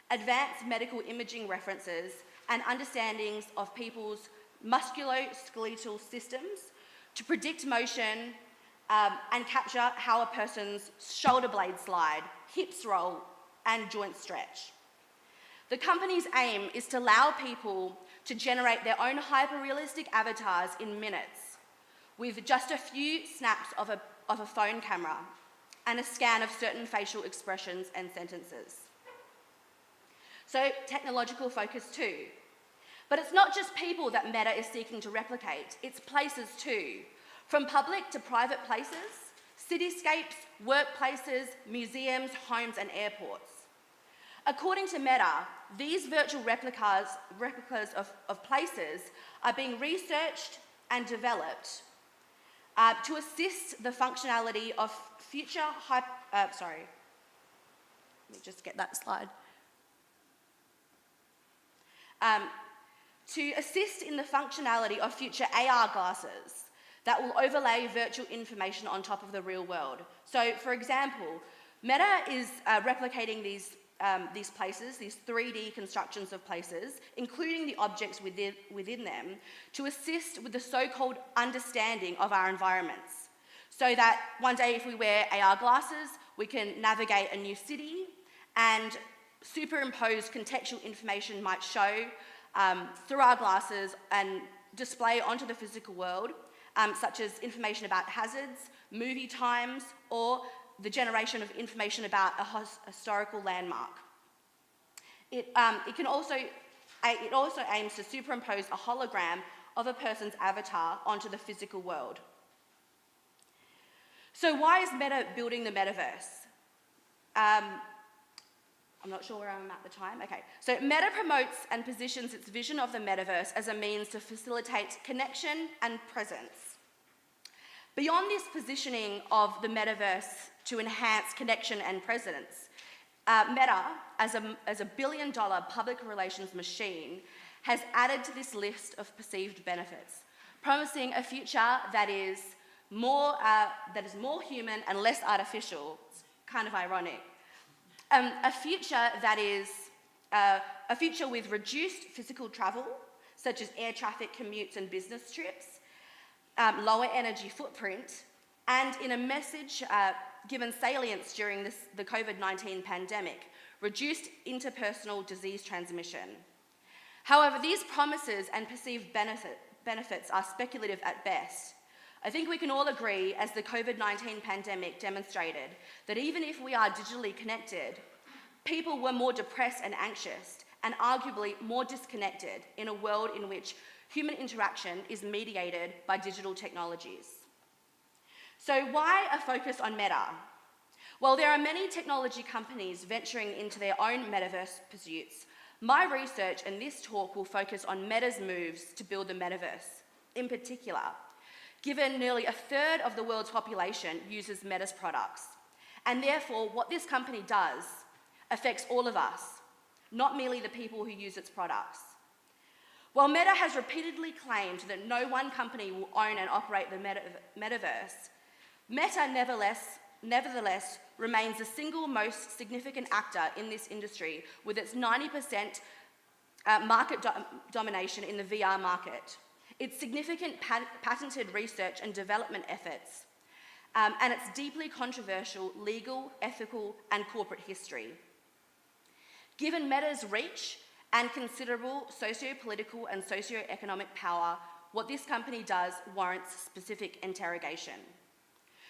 advanced medical imaging references, and understandings of people's musculoskeletal systems to predict motion and capture how a person's shoulder blades slide, hips roll, and joints stretch. The company's aim is to allow people to generate their own hyper-realistic avatars in minutes with just a few snaps of a phone camera and a scan of certain facial expressions and sentences. So, technological focus too. But it's not just people that Meta is seeking to replicate, it's places too. From public to private places, cityscapes, workplaces, museums, homes, and airports. According to Meta, these virtual replicas of places are being researched and developed to assist the functionality of future let me just get that slide. To assist in the functionality of future AR glasses that will overlay virtual information on top of the real world. So, for example, Meta is replicating these places, these 3D constructions of places, including the objects within them, to assist with the so-called understanding of our environments. So that one day if we wear AR glasses, we can navigate a new city and superimposed contextual information might show through our glasses and display onto the physical world, such as information about hazards, movie times, or the generation of information about a historical landmark. It also aims to superimpose a hologram of a person's avatar onto the physical world. So why is Meta building the metaverse? I'm not sure where I'm at the time. Okay, so Meta promotes and positions its vision of the metaverse as a means to facilitate connection and presence. Beyond this positioning of the metaverse to enhance connection and presence, Meta, as a billion-dollar public relations machine, has added to this list of perceived benefits, promising a future that is more human and less artificial. It's kind of ironic. A future that is a future with reduced physical travel, such as air traffic commutes and business trips, lower energy footprint, and in a message given salience during the COVID-19 pandemic, reduced interpersonal disease transmission. However, these promises and perceived benefits are speculative at best. I think we can all agree, as the COVID-19 pandemic demonstrated, that even if we are digitally connected, people were more depressed and anxious, and arguably more disconnected in a world in which human interaction is mediated by digital technologies. So why a focus on Meta? Well, there are many technology companies venturing into their own metaverse pursuits. My research and this talk will focus on Meta's moves to build the metaverse. In particular, given nearly a third of the world's population uses Meta's products, and therefore what this company does affects all of us, not merely the people who use its products. While Meta has repeatedly claimed that no one company will own and operate the metaverse, Meta nevertheless remains the single most significant actor in this industry, with its 90% market domination in the VR market, its significant patented research and development efforts, and its deeply controversial legal, ethical, and corporate history. Given Meta's reach and considerable socio-political and socio-economic power, what this company does warrants specific interrogation.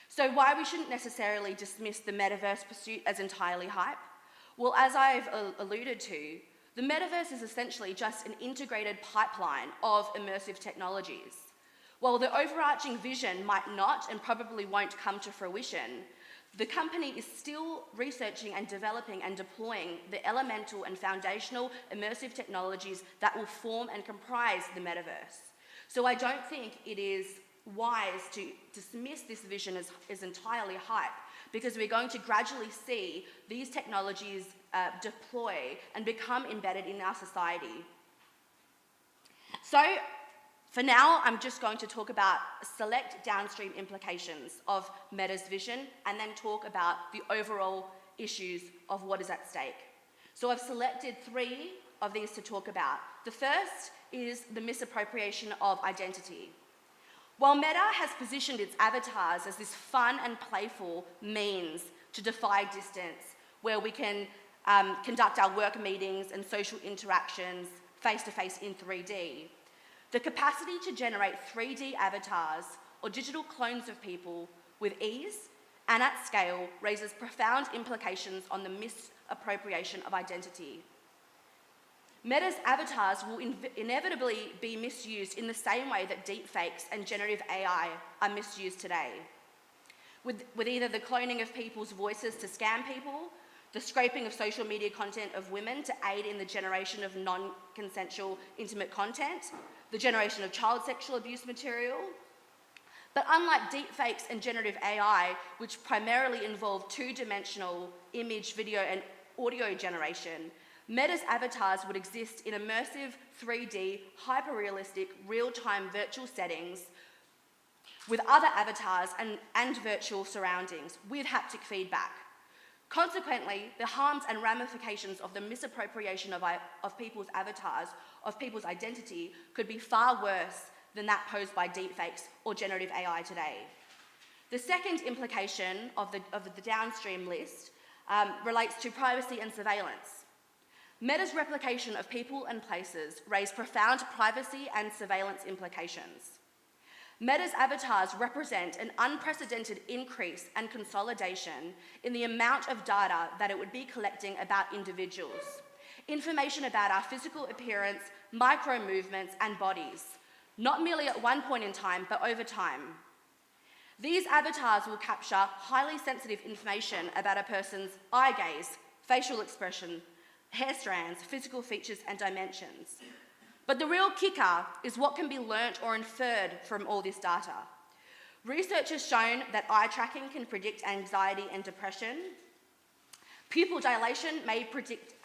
So why we shouldn't necessarily dismiss the metaverse pursuit as entirely hype? Well, as I've alluded to, the metaverse is essentially just an integrated pipeline of immersive technologies. While the overarching vision might not and probably won't come to fruition, the company is still researching and developing and deploying the elemental and foundational immersive technologies that will form and comprise the metaverse. So I don't think it is wise to dismiss this vision as entirely hype, because we're going to gradually see these technologies deploy and become embedded in our society. So, for now, I'm just going to talk about select downstream implications of Meta's vision and then talk about the overall issues of what is at stake. So I've selected 3 of these to talk about. The first is the misappropriation of identity. While Meta has positioned its avatars as this fun and playful means to defy distance, where we can conduct our work meetings and social interactions face-to-face in 3D, the capacity to generate 3D avatars or digital clones of people with ease and at scale raises profound implications on the misappropriation of identity. Meta's avatars will inevitably be misused in the same way that deepfakes and generative AI are misused today, with either the cloning of people's voices to scam people, the scraping of social media content of women to aid in the generation of non-consensual intimate content, the generation of child sexual abuse material. But unlike deepfakes and generative AI, which primarily involve 2-dimensional image, video, and audio generation, Meta's avatars would exist in immersive, 3D, hyper-realistic, real-time virtual settings with other avatars and virtual surroundings with haptic feedback. Consequently, the harms and ramifications of the misappropriation of people's avatars, of people's identity, could be far worse than that posed by deepfakes or generative AI today. The second implication of the downstream list relates to privacy and surveillance. Meta's replication of people and places raise profound privacy and surveillance implications. Meta's avatars represent an unprecedented increase and consolidation in the amount of data that it would be collecting about individuals. Information about our physical appearance, micro-movements, and bodies, not merely at one point in time, but over time. These avatars will capture highly sensitive information about a person's eye gaze, facial expression, hair strands, physical features, and dimensions. But the real kicker is what can be learnt or inferred from all this data. Research has shown that eye tracking can predict anxiety and depression. Pupil dilation may predict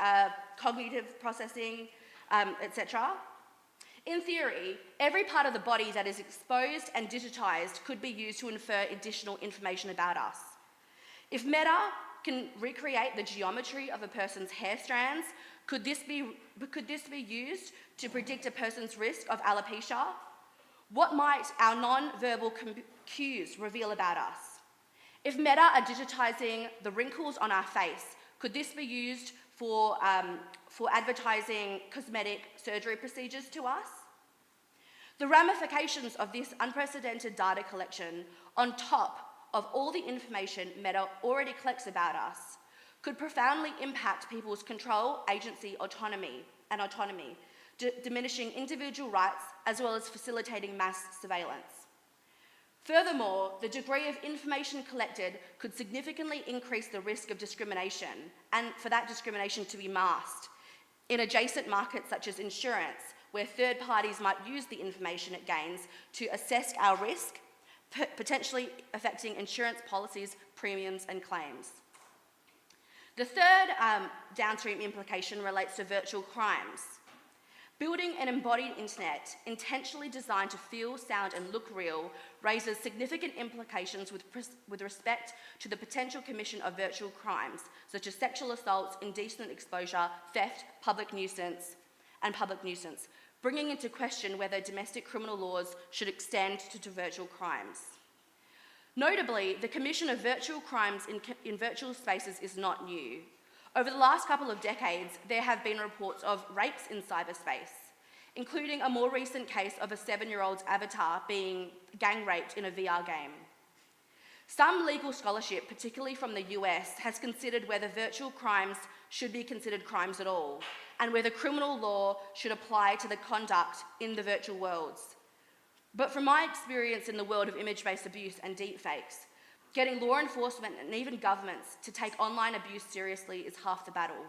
cognitive processing, etc. In theory, every part of the body that is exposed and digitized could be used to infer additional information about us. If Meta can recreate the geometry of a person's hair strands, could this be used to predict a person's risk of alopecia? What might our non-verbal cues reveal about us? If Meta are digitizing the wrinkles on our face, could this be used for advertising cosmetic surgery procedures to us? The ramifications of this unprecedented data collection, on top of all the information Meta already collects about us, could profoundly impact people's control, agency, autonomy, diminishing individual rights as well as facilitating mass surveillance. Furthermore, the degree of information collected could significantly increase the risk of discrimination, and for that discrimination to be masked, in adjacent markets such as insurance, where third parties might use the information it gains to assess our risk, potentially affecting insurance policies, premiums, and claims. The third downstream implication relates to virtual crimes. Building an embodied internet intentionally designed to feel, sound, and look real raises significant implications with respect to the potential commission of virtual crimes, such as sexual assaults, indecent exposure, theft, public nuisance, bringing into question whether domestic criminal laws should extend to virtual crimes. Notably, the commission of virtual crimes in virtual spaces is not new. Over the last couple of decades, there have been reports of rapes in cyberspace, including a more recent case of a 7-year-old's avatar being gang raped in a VR game. Some legal scholarship, particularly from the US, has considered whether virtual crimes should be considered crimes at all, and whether criminal law should apply to the conduct in the virtual worlds. But from my experience in the world of image-based abuse and deepfakes, getting law enforcement and even governments to take online abuse seriously is half the battle.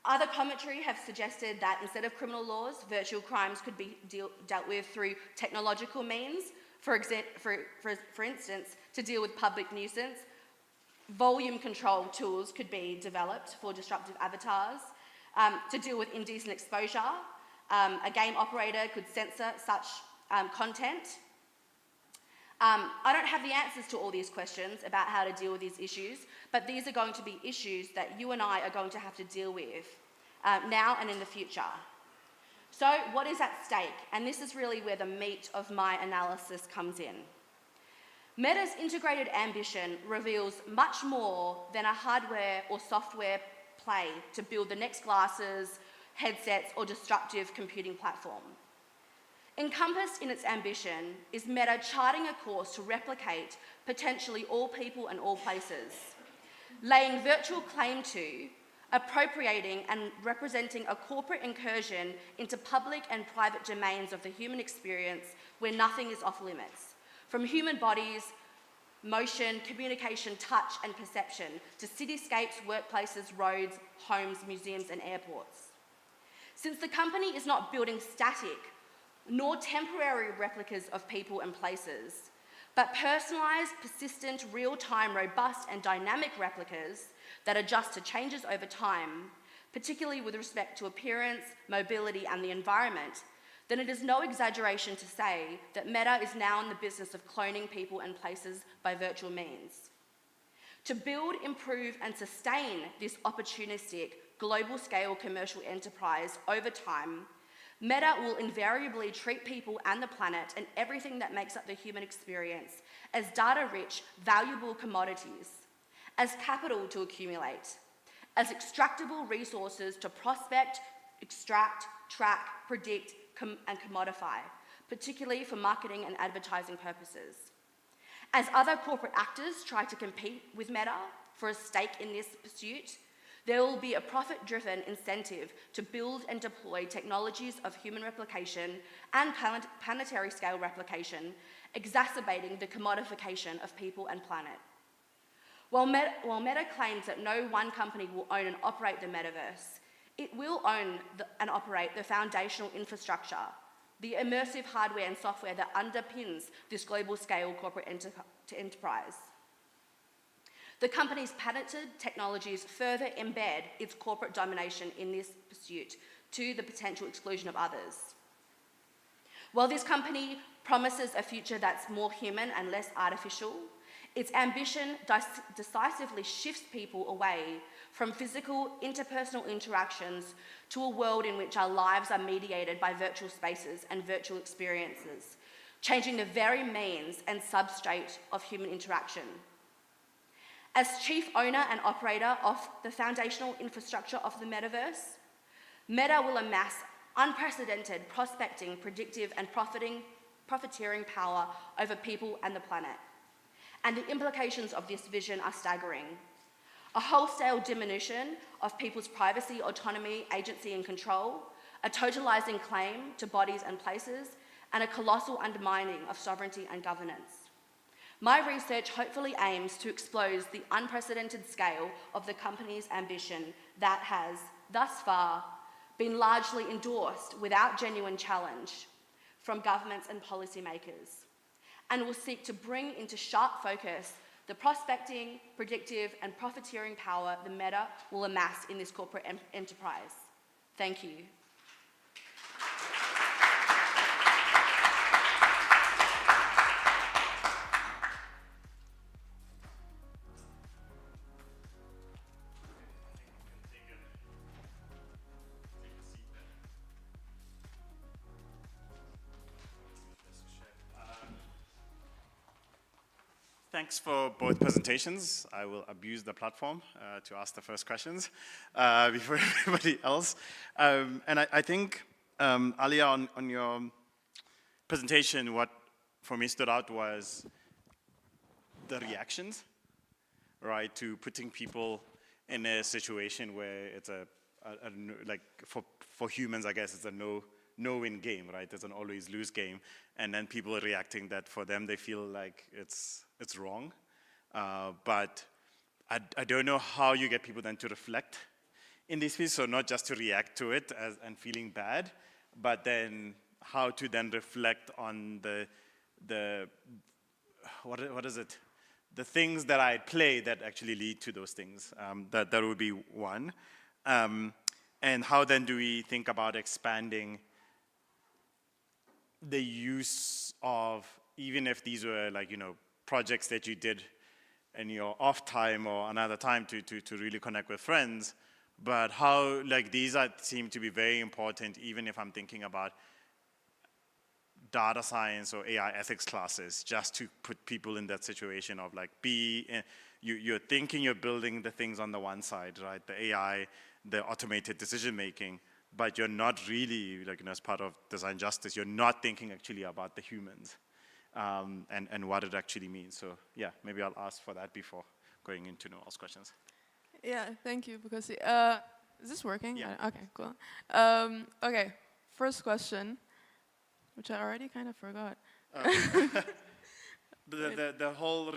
Other commentary have suggested that instead of criminal laws, virtual crimes could be dealt with through technological means. For instance, to deal with public nuisance, volume control tools could be developed for disruptive avatars. To deal with indecent exposure, a game operator could censor such content. I don't have the answers to all these questions about how to deal with these issues, but these are going to be issues that you and I are going to have to deal with now and in the future. So what is at stake? And this is really where the meat of my analysis comes in. Meta's integrated ambition reveals much more than a hardware or software play to build the next glasses, headsets, or disruptive computing platform. Encompassed in its ambition is Meta charting a course to replicate potentially all people and all places, laying virtual claim to, appropriating and representing a corporate incursion into public and private domains of the human experience where nothing is off limits, from human bodies, motion, communication, touch, and perception to cityscapes, workplaces, roads, homes, museums, and airports. Since the company is not building static nor temporary replicas of people and places, but personalized, persistent, real-time, robust, and dynamic replicas that adjust to changes over time, particularly with respect to appearance, mobility, and the environment, then it is no exaggeration to say that Meta is now in the business of cloning people and places by virtual means. To build, improve, and sustain this opportunistic, global-scale commercial enterprise over time, Meta will invariably treat people and the planet and everything that makes up the human experience as data-rich, valuable commodities, as capital to accumulate, as extractable resources to prospect, extract, track, predict, and commodify, particularly for marketing and advertising purposes. As other corporate actors try to compete with Meta for a stake in this pursuit, there will be a profit-driven incentive to build and deploy technologies of human replication and planetary scale replication, exacerbating the commodification of people and planet. While Meta claims that no one company will own and operate the metaverse, it will own and operate the foundational infrastructure, the immersive hardware and software that underpins this global scale corporate enterprise. The company's patented technologies further embed its corporate domination in this pursuit to the potential exclusion of others. While this company promises a future that's more human and less artificial, its ambition decisively shifts people away from physical interpersonal interactions to a world in which our lives are mediated by virtual spaces and virtual experiences, changing the very means and substrate of human interaction. As chief owner and operator of the foundational infrastructure of the metaverse, Meta will amass unprecedented prospecting, predictive, and profiteering power over people and the planet. And the implications of this vision are staggering. A wholesale diminution of people's privacy, autonomy, agency, and control, a totalizing claim to bodies and places, and a colossal undermining of sovereignty and governance. My research hopefully aims to expose the unprecedented scale of the company's ambition that has, thus far, been largely endorsed without genuine challenge from governments and policymakers, and will seek to bring into sharp focus the prospecting, predictive, and profiteering power the Meta will amass in this corporate enterprise. Thank you. Thanks for both presentations. I will abuse the platform to ask the first questions before everybody else. And I think, Alia, on your presentation, what for me stood out was the reactions, right, to putting people in a situation where it's like for humans, I guess, it's a no no-win game, right? There's an always-lose game, and then people are reacting that for them they feel like it's wrong. But I don't know how you get people then to reflect in this piece, so not just to react to it and feeling bad, but then how to then reflect on what is it? The things that I play that actually lead to those things. That would be one. And how then do we think about expanding the use of, even if these were like, projects that you did in your off time or another time to really connect with friends, but how, like, these seem to be very important, even if I'm thinking about data science or AI ethics classes, just to put people in that situation of like, you're thinking you're building the things on the one side, right? The AI, the automated decision making, but you're not really, like, as part of design justice, you're not thinking actually about the humans and what it actually means. So yeah, maybe I'll ask for that before going into Noelle's questions. Yeah, thank you, Vukosi. Is this working? Yeah. Okay, cool. Okay, first question, which I already kind of forgot. The whole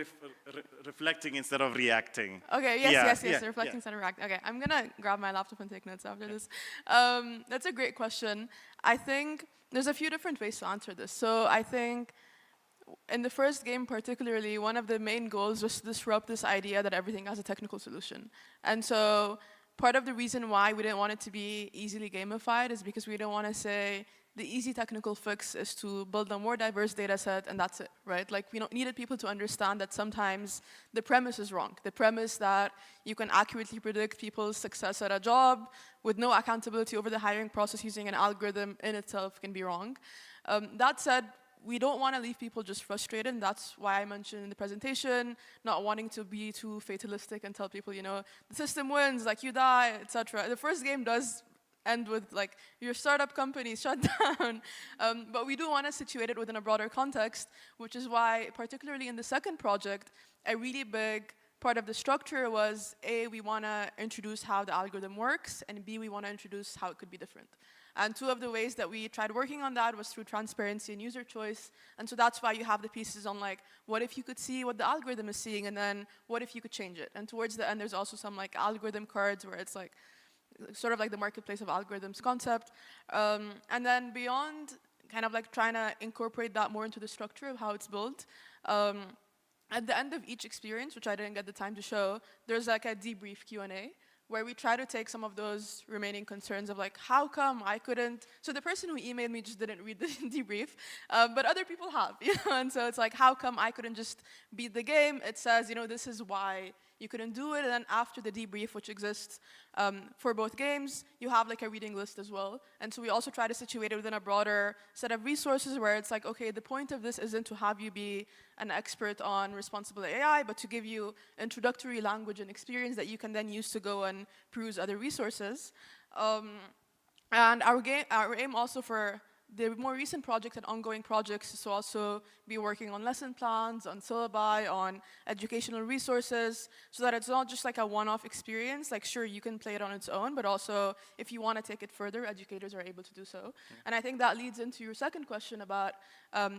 reflecting instead of reacting. Okay, yes, reflecting instead of reacting. Okay, I'm gonna grab my laptop and take notes after this. That's a great question. I think there's a few different ways to answer this. So I think in the first game particularly, one of the main goals was to disrupt this idea that everything has a technical solution. And so part of the reason why we didn't want it to be easily gamified is because we don't want to say the easy technical fix is to build a more diverse data set and that's it, right? Like, we needed people to understand that sometimes the premise is wrong. The premise that you can accurately predict people's success at a job with no accountability over the hiring process using an algorithm in itself can be wrong. That said, we don't want to leave people just frustrated, and that's why I mentioned in the presentation not wanting to be too fatalistic and tell people, the system wins, like you die, etc. The first game does end with like your startup company shut down, but we do want to situate it within a broader context, which is why, particularly in the second project, a really big part of the structure was A, we want to introduce how the algorithm works, and B, we want to introduce how it could be different. And two of the ways that we tried working on that was through transparency and user choice. And so that's why you have the pieces on like, what if you could see what the algorithm is seeing, and then what if you could change it? And towards the end, there's also some like algorithm cards where it's like, sort of like the marketplace of algorithms concept. And then beyond kind of like trying to incorporate that more into the structure of how it's built, at the end of each experience, which I didn't get the time to show, there's like a debrief Q&A, where we try to take some of those remaining concerns of like, how come I couldn't, so the person who emailed me just didn't read the debrief, but other people have, and so it's like, how come I couldn't just beat the game? It says, this is why you couldn't do it, and then after the debrief, which exists for both games, you have like a reading list as well. And so we also try to situate it within a broader set of resources where it's like, okay, the point of this isn't to have you be an expert on responsible AI, but to give you introductory language and experience that you can then use to go and peruse other resources. And our aim also for the more recent projects and ongoing projects is to also be working on lesson plans, on syllabi, on educational resources, so that it's not just like a one-off experience. Like, sure, you can play it on its own, but also if you want to take it further, educators are able to do so. Okay. And I think that leads into your second question about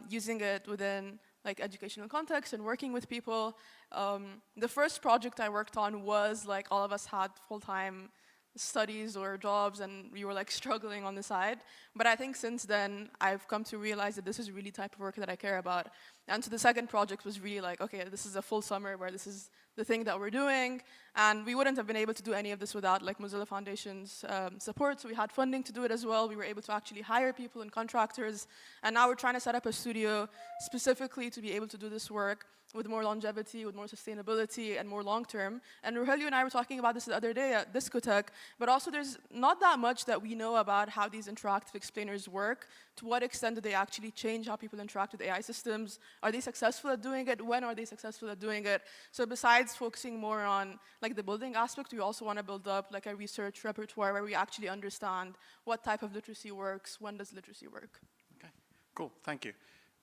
using it within like educational context and working with people. The first project I worked on was like all of us had full-time studies or jobs, and we were like struggling on the side. But I think since then, I've come to realize that this is really the type of work that I care about. And so the second project was really like, okay, this is a full summer where this is the thing that we're doing. And we wouldn't have been able to do any of this without like Mozilla Foundation's support. So we had funding to do it as well. We were able to actually hire people and contractors. And now we're trying to set up a studio specifically to be able to do this work with more longevity, with more sustainability, and more long-term. And Rogelio and I were talking about this the other day at Discotech, but also there's not that much that we know about how these interactive explainers work. To what extent do they actually change how people interact with AI systems? Are they successful at doing it? When are they successful at doing it? So besides focusing more on like the building aspect, we also want to build up like a research repertoire where we actually understand what type of literacy works, when does literacy work. Okay, cool, thank you.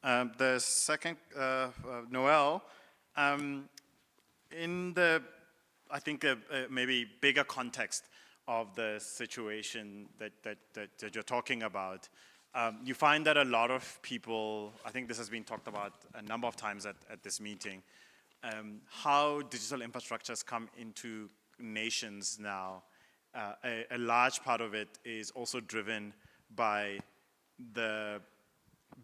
The second, Noelle, in the, I think, maybe bigger context of the situation that you're talking about, you find that a lot of people, I think this has been talked about a number of times at this meeting, how digital infrastructures come into nations now. A large part of it is also driven by the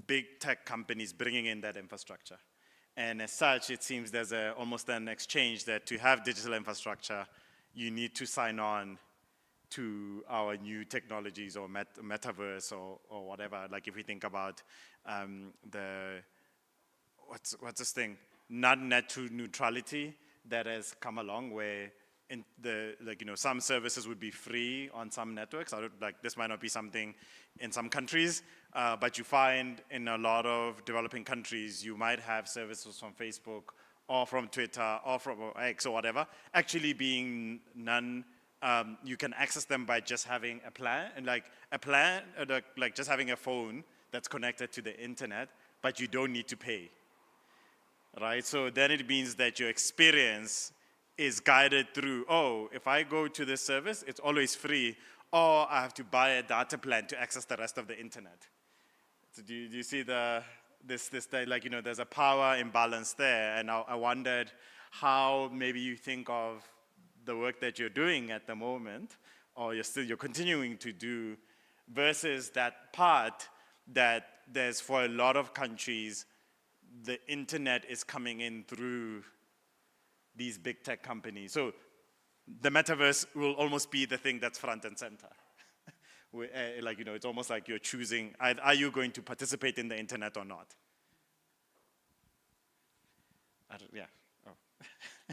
big tech companies bringing in that infrastructure. And as such, it seems there's almost an exchange that to have digital infrastructure, you need to sign on to our new technologies or metaverse or whatever. Like if we think about what's this thing? Not net neutrality that has come along where some services would be free on some networks. This might not be something in some countries, but you find in a lot of developing countries, you might have services from Facebook or from Twitter or from X or whatever, actually being you can access them by just having a plan, and just having a phone that's connected to the internet, but you don't need to pay, right? So then it means that your experience is guided through, if I go to this service, it's always free, or I have to buy a data plan to access the rest of the internet. So do you see there's a power imbalance there, and I wondered how maybe you think of the work that you're doing at the moment, or you're continuing to do, versus that part that there's for a lot of countries, the internet is coming in through these big tech companies. So the metaverse will almost be the thing that's front and center. It's almost like you're choosing, are you going to participate in the internet or not? Yeah. Oh. Yeah.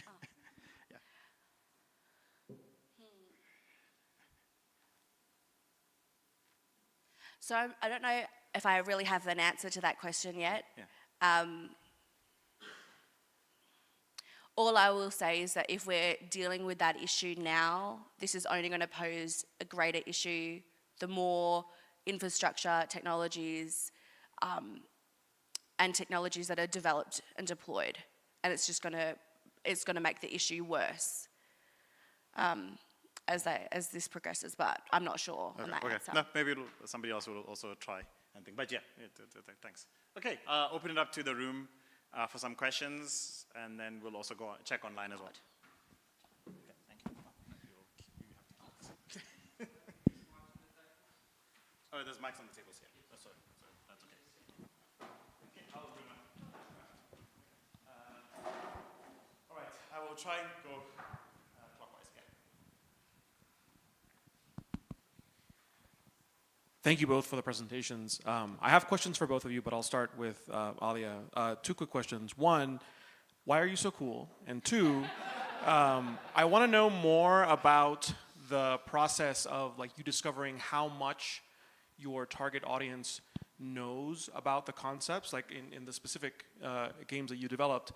So I don't know if I really have an answer to that question yet. Yeah. All I will say is that if we're dealing with that issue now, this is only going to pose a greater issue the more infrastructure technologies and technologies that are developed and deployed, and it's just going to make the issue worse as this progresses. But I'm not sure on that answer. No, maybe somebody else will also try and think. But yeah, thanks. Okay, open it up to the room for some questions, and then we'll also go check online as well. Okay, thank you. Oh, there's mics on the tables here. Oh, sorry, that's okay. Okay, I'll bring my. All right, I will try and go clockwise again. Thank you both for the presentations. I have questions for both of you, but I'll start with Alia. Two quick questions. One, why are you so cool? And two, I want to know more about the process of you discovering how much your target audience knows about the concepts, in the specific games that you developed.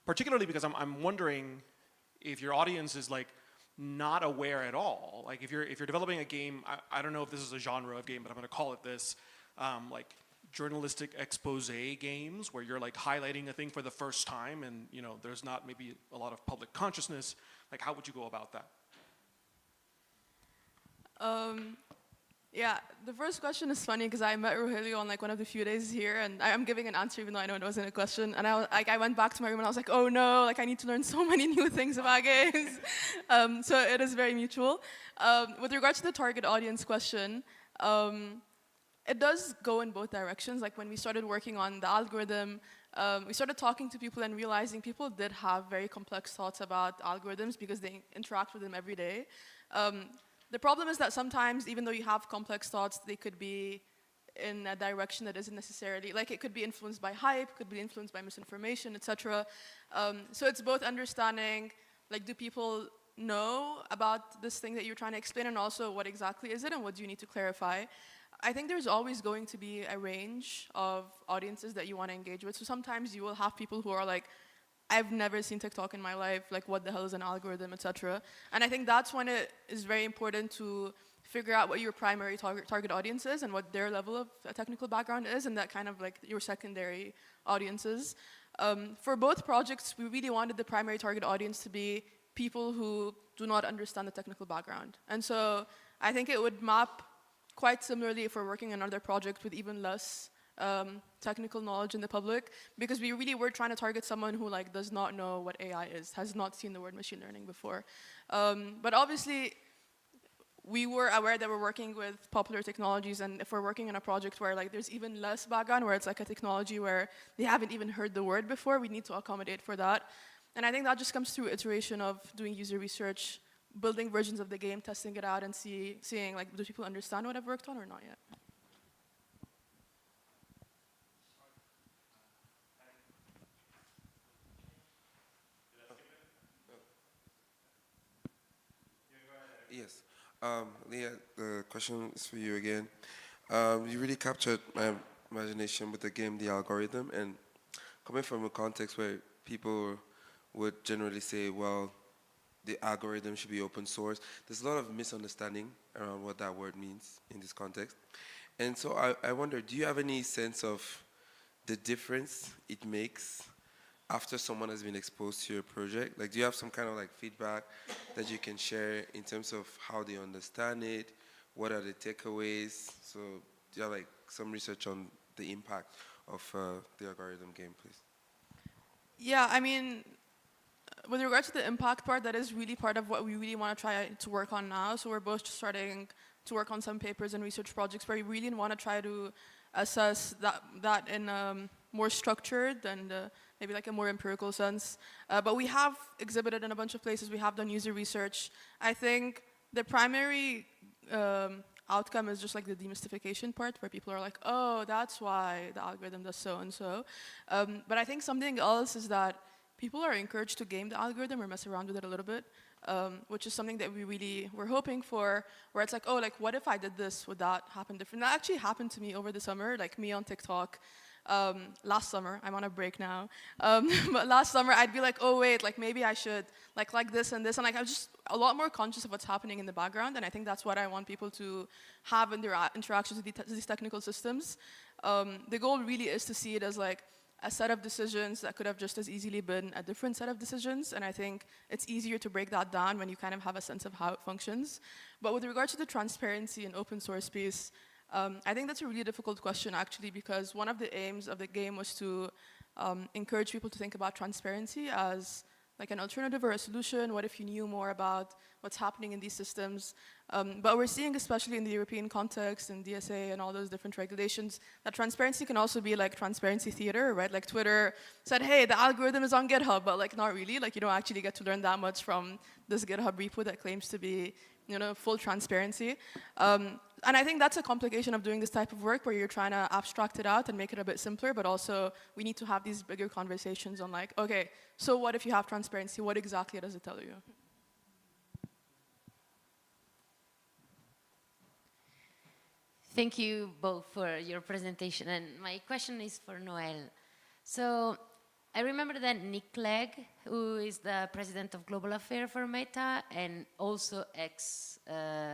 Particularly because I'm wondering if your audience is not aware at all. If you're developing a game, I don't know if this is a genre of game, but I'm going to call it this, journalistic expose games where you're highlighting a thing for the first time, and there's not maybe a lot of public consciousness. How would you go about that? Yeah, the first question is funny because I met Rogelio on one of the few days here, and I'm giving an answer even though I know it wasn't a question. And I went back to my room and I was like, oh no, I need to learn so many new things about games. So it is very mutual. With regards to the target audience question, it does go in both directions. When we started working on the algorithm, we started talking to people and realizing people did have very complex thoughts about algorithms because they interact with them every day. The problem is that sometimes, even though you have complex thoughts, they could be in a direction that isn't necessarily, it could be influenced by hype, could be influenced by misinformation, etc. So it's both understanding, do people know about this thing that you're trying to explain, and also what exactly is it and what do you need to clarify. I think there's always going to be a range of audiences that you want to engage with. So sometimes you will have people who are I've never seen TikTok in my life, what the hell is an algorithm, etc. And I think that's when it is very important to figure out what your primary target audience is and what their level of technical background is, and that kind of your secondary audiences. For both projects, we really wanted the primary target audience to be people who do not understand the technical background. And so I think it would map quite similarly if we're working on another project with even less technical knowledge in the public, because we really were trying to target someone who like does not know what AI is, has not seen the word machine learning before. But obviously, we were aware that we're working with popular technologies, and if we're working on a project where like there's even less background, where it's like a technology where they haven't even heard the word before, we need to accommodate for that. And I think that just comes through iteration of doing user research, building versions of the game, testing it out, and seeing like, do people understand what I've worked on or not yet? Yes. Leah, the question is for you again. You really captured my imagination with the game, The Algorithm, and coming from a context where people would generally say, well, the algorithm should be open source, there's a lot of misunderstanding around what that word means in this context. And so I wonder, do you have any sense of the difference it makes after someone has been exposed to your project? Like, do you have some kind of like feedback that you can share in terms of how they understand it? What are the takeaways? So do you have like some research on the impact of the algorithm game, please? Yeah, I mean, with regard to the impact part, that is really part of what we really want to try to work on now. So we're both just starting to work on some papers and research projects where we really want to try to assess that in a more structured and maybe like a more empirical sense. But we have exhibited in a bunch of places. We have done user research. I think the primary outcome is just like the demystification part, where people are like, oh, that's why the algorithm does so and so. But I think something else is that people are encouraged to game the algorithm or mess around with it a little bit, which is something that we really were hoping for, where it's like, oh, like, what if I did this? Would that happen different? That actually happened to me over the summer, like me on TikTok. Last summer, I'm on a break now, but last summer I'd be like, oh wait, like maybe I should like this and this, and like I was just a lot more conscious of what's happening in the background, and I think that's what I want people to have in their interactions with these technical systems. The goal really is to see it as like a set of decisions that could have just as easily been a different set of decisions, and I think it's easier to break that down when you kind of have a sense of how it functions. But with regard to the transparency and open source piece, I think that's a really difficult question, actually, because one of the aims of the game was to encourage people to think about transparency as like an alternative or a solution. What if you knew more about what's happening in these systems? But we're seeing, especially in the European context and DSA and all those different regulations, that transparency can also be like transparency theater, right? Like Twitter said, hey, the algorithm is on GitHub, but like not really. Like you don't actually get to learn that much from this GitHub repo that claims to be, you know, full transparency. And I think that's a complication of doing this type of work, where you're trying to abstract it out and make it a bit simpler, but also we need to have these bigger conversations on like, okay, so what if you have transparency? What exactly does it tell you? Thank you both for your presentation, and my question is for Noelle. So I remember that Nick Clegg, who is the president of Global Affairs for Meta and also ex-deputy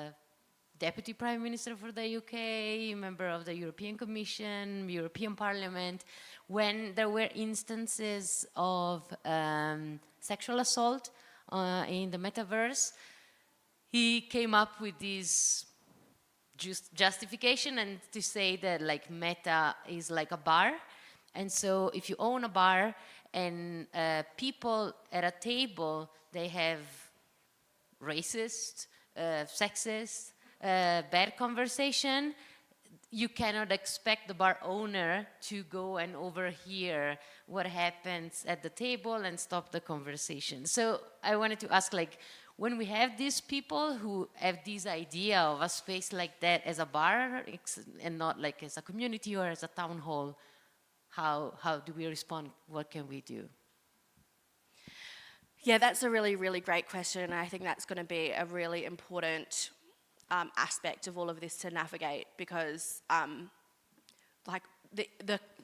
prime minister for the UK, member of the European Commission, European Parliament, when there were instances of sexual assault in the metaverse, he came up with this justification and to say that like Meta is like a bar. And so if you own a bar and people at a table, they have racist, sexist, bad conversation, you cannot expect the bar owner to go and overhear what happens at the table and stop the conversation. So I wanted to ask, like, when we have these people who have this idea of a space like that as a bar and not like as a community or as a town hall, how do we respond? What can we do? Yeah, that's a really, really great question, and I think that's going to be a really important aspect of all of this to navigate, because like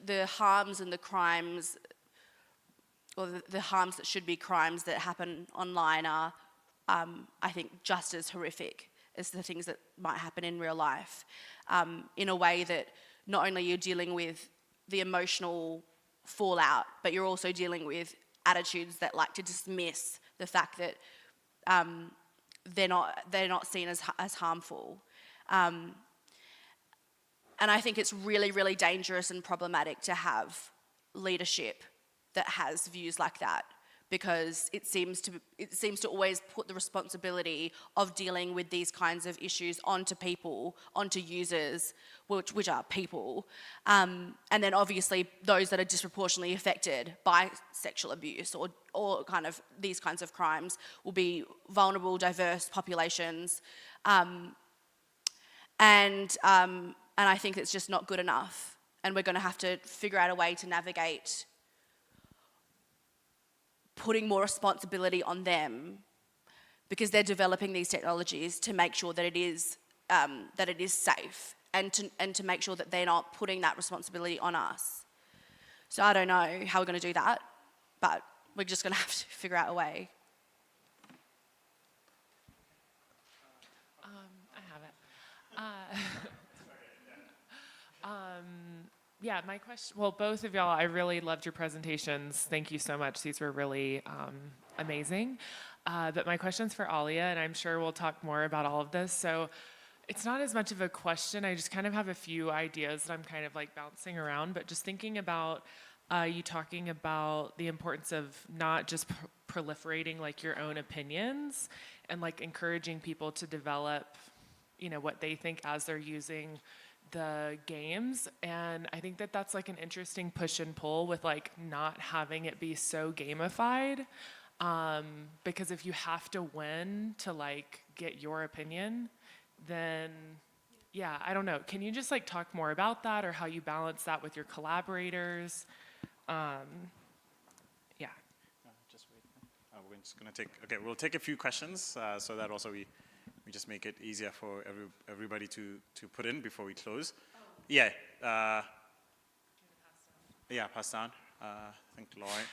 the harms and the crimes, or the harms that should be crimes that happen online are, I think, just as horrific as the things that might happen in real life, in a way that not only you're dealing with the emotional fallout, but you're also dealing with attitudes that like to dismiss the fact that they're not seen as harmful. And I think it's really, really dangerous and problematic to have leadership that has views like that, because it seems to always put the responsibility of dealing with these kinds of issues onto people, onto users, which are people, and then obviously those that are disproportionately affected by sexual abuse or kind of these kinds of crimes will be vulnerable, diverse populations, and I think it's just not good enough, and we're going to have to figure out a way to navigate putting more responsibility on them, because they're developing these technologies to make sure that it is safe, and to make sure that they're not putting that responsibility on us. So I don't know how we're going to do that, but we're just going to have to figure out a way. I have it. Yeah, my question, well, both of y'all, I really loved your presentations. Thank you so much. These were really amazing. But my question's for Alia, and I'm sure we'll talk more about all of this. So it's not as much of a question. I just kind of have a few ideas that I'm kind of like bouncing around, but just thinking about you talking about the importance of not just proliferating like your own opinions and like encouraging people to develop, you know, what they think as they're using the games. And I think that that's like an interesting push and pull with like not having it be so gamified, because if you have to win to like get your opinion, then yeah, I don't know. Can you just like talk more about that, or how you balance that with your collaborators? Yeah. Just wait. We're just gonna we'll take a few questions so that also we just make it easier for everybody to put in before we close. Yeah. Yeah, pass down. I think Laurie.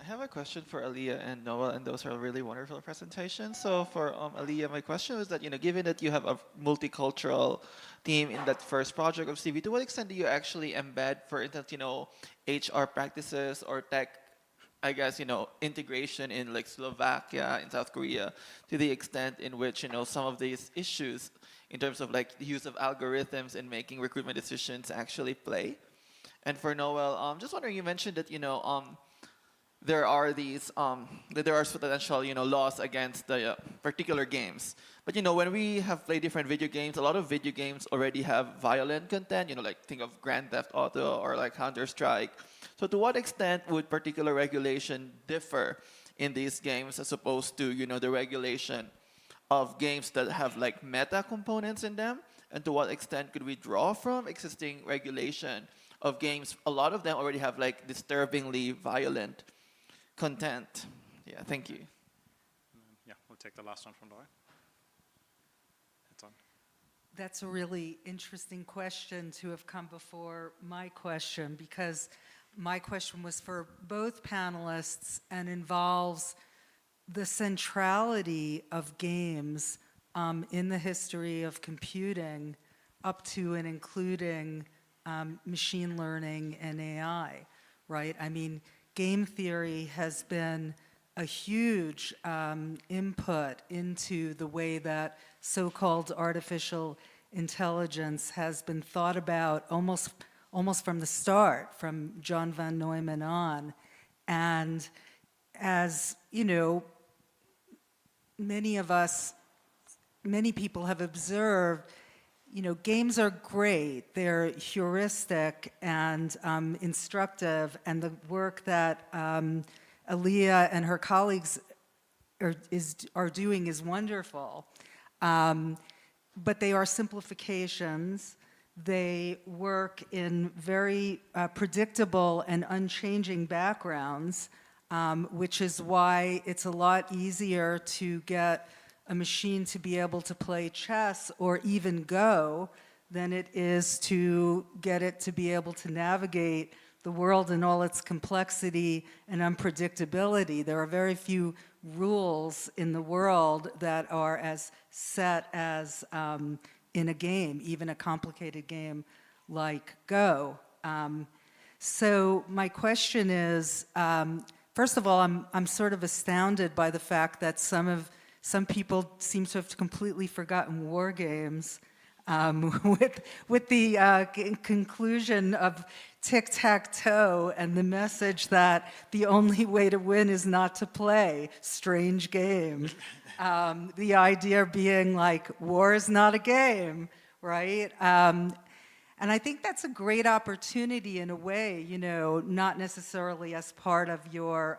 I have a question for Alia and Noelle, and those are really wonderful presentations. So for Alia, my question was that, you know, given that you have a multicultural team in that first project of CV, to what extent do you actually embed, for instance, you know, HR practices or tech, I guess, you know, integration in like Slovakia, in South Korea, to the extent in which, you know, some of these issues in terms of like the use of algorithms in making recruitment decisions actually play? And for Noelle, just wondering, you mentioned that, you know, there are these, that there are potential, you know, laws against the particular games. But, you know, when we have played different video games, a lot of video games already have violent content, you know, like think of Grand Theft Auto or like Counter-Strike. So to what extent would particular regulation differ in these games as opposed to, you know, the regulation of games that have like meta components in them? And to what extent could we draw from existing regulation of games? A lot of them already have like disturbingly violent content. Yeah, thank you. Yeah, we'll take the last one from Laurie. It's on. That's a really interesting question to have come before my question, because my question was for both panelists and involves the centrality of games in the history of computing up to and including machine learning and AI, right? I mean, game theory has been a huge input into the way that so-called artificial intelligence has been thought about almost from the start, from John von Neumann on. And as, you know, many people have observed, you know, games are great. They're heuristic and instructive, and the work that Alia and her colleagues are doing is wonderful. But they are simplifications. They work in very predictable and unchanging backgrounds, which is why it's a lot easier to get a machine to be able to play chess or even Go than it is to get it to be able to navigate the world in all its complexity and unpredictability. There are very few rules in the world that are as set as in a game, even a complicated game like Go. So my question is, first of all, I'm sort of astounded by the fact that some people seem to have completely forgotten war games. with the conclusion of tic-tac-toe and the message that the only way to win is not to play. Strange game. The idea being like, war is not a game, right? And I think that's a great opportunity in a way, you know, not necessarily as part of your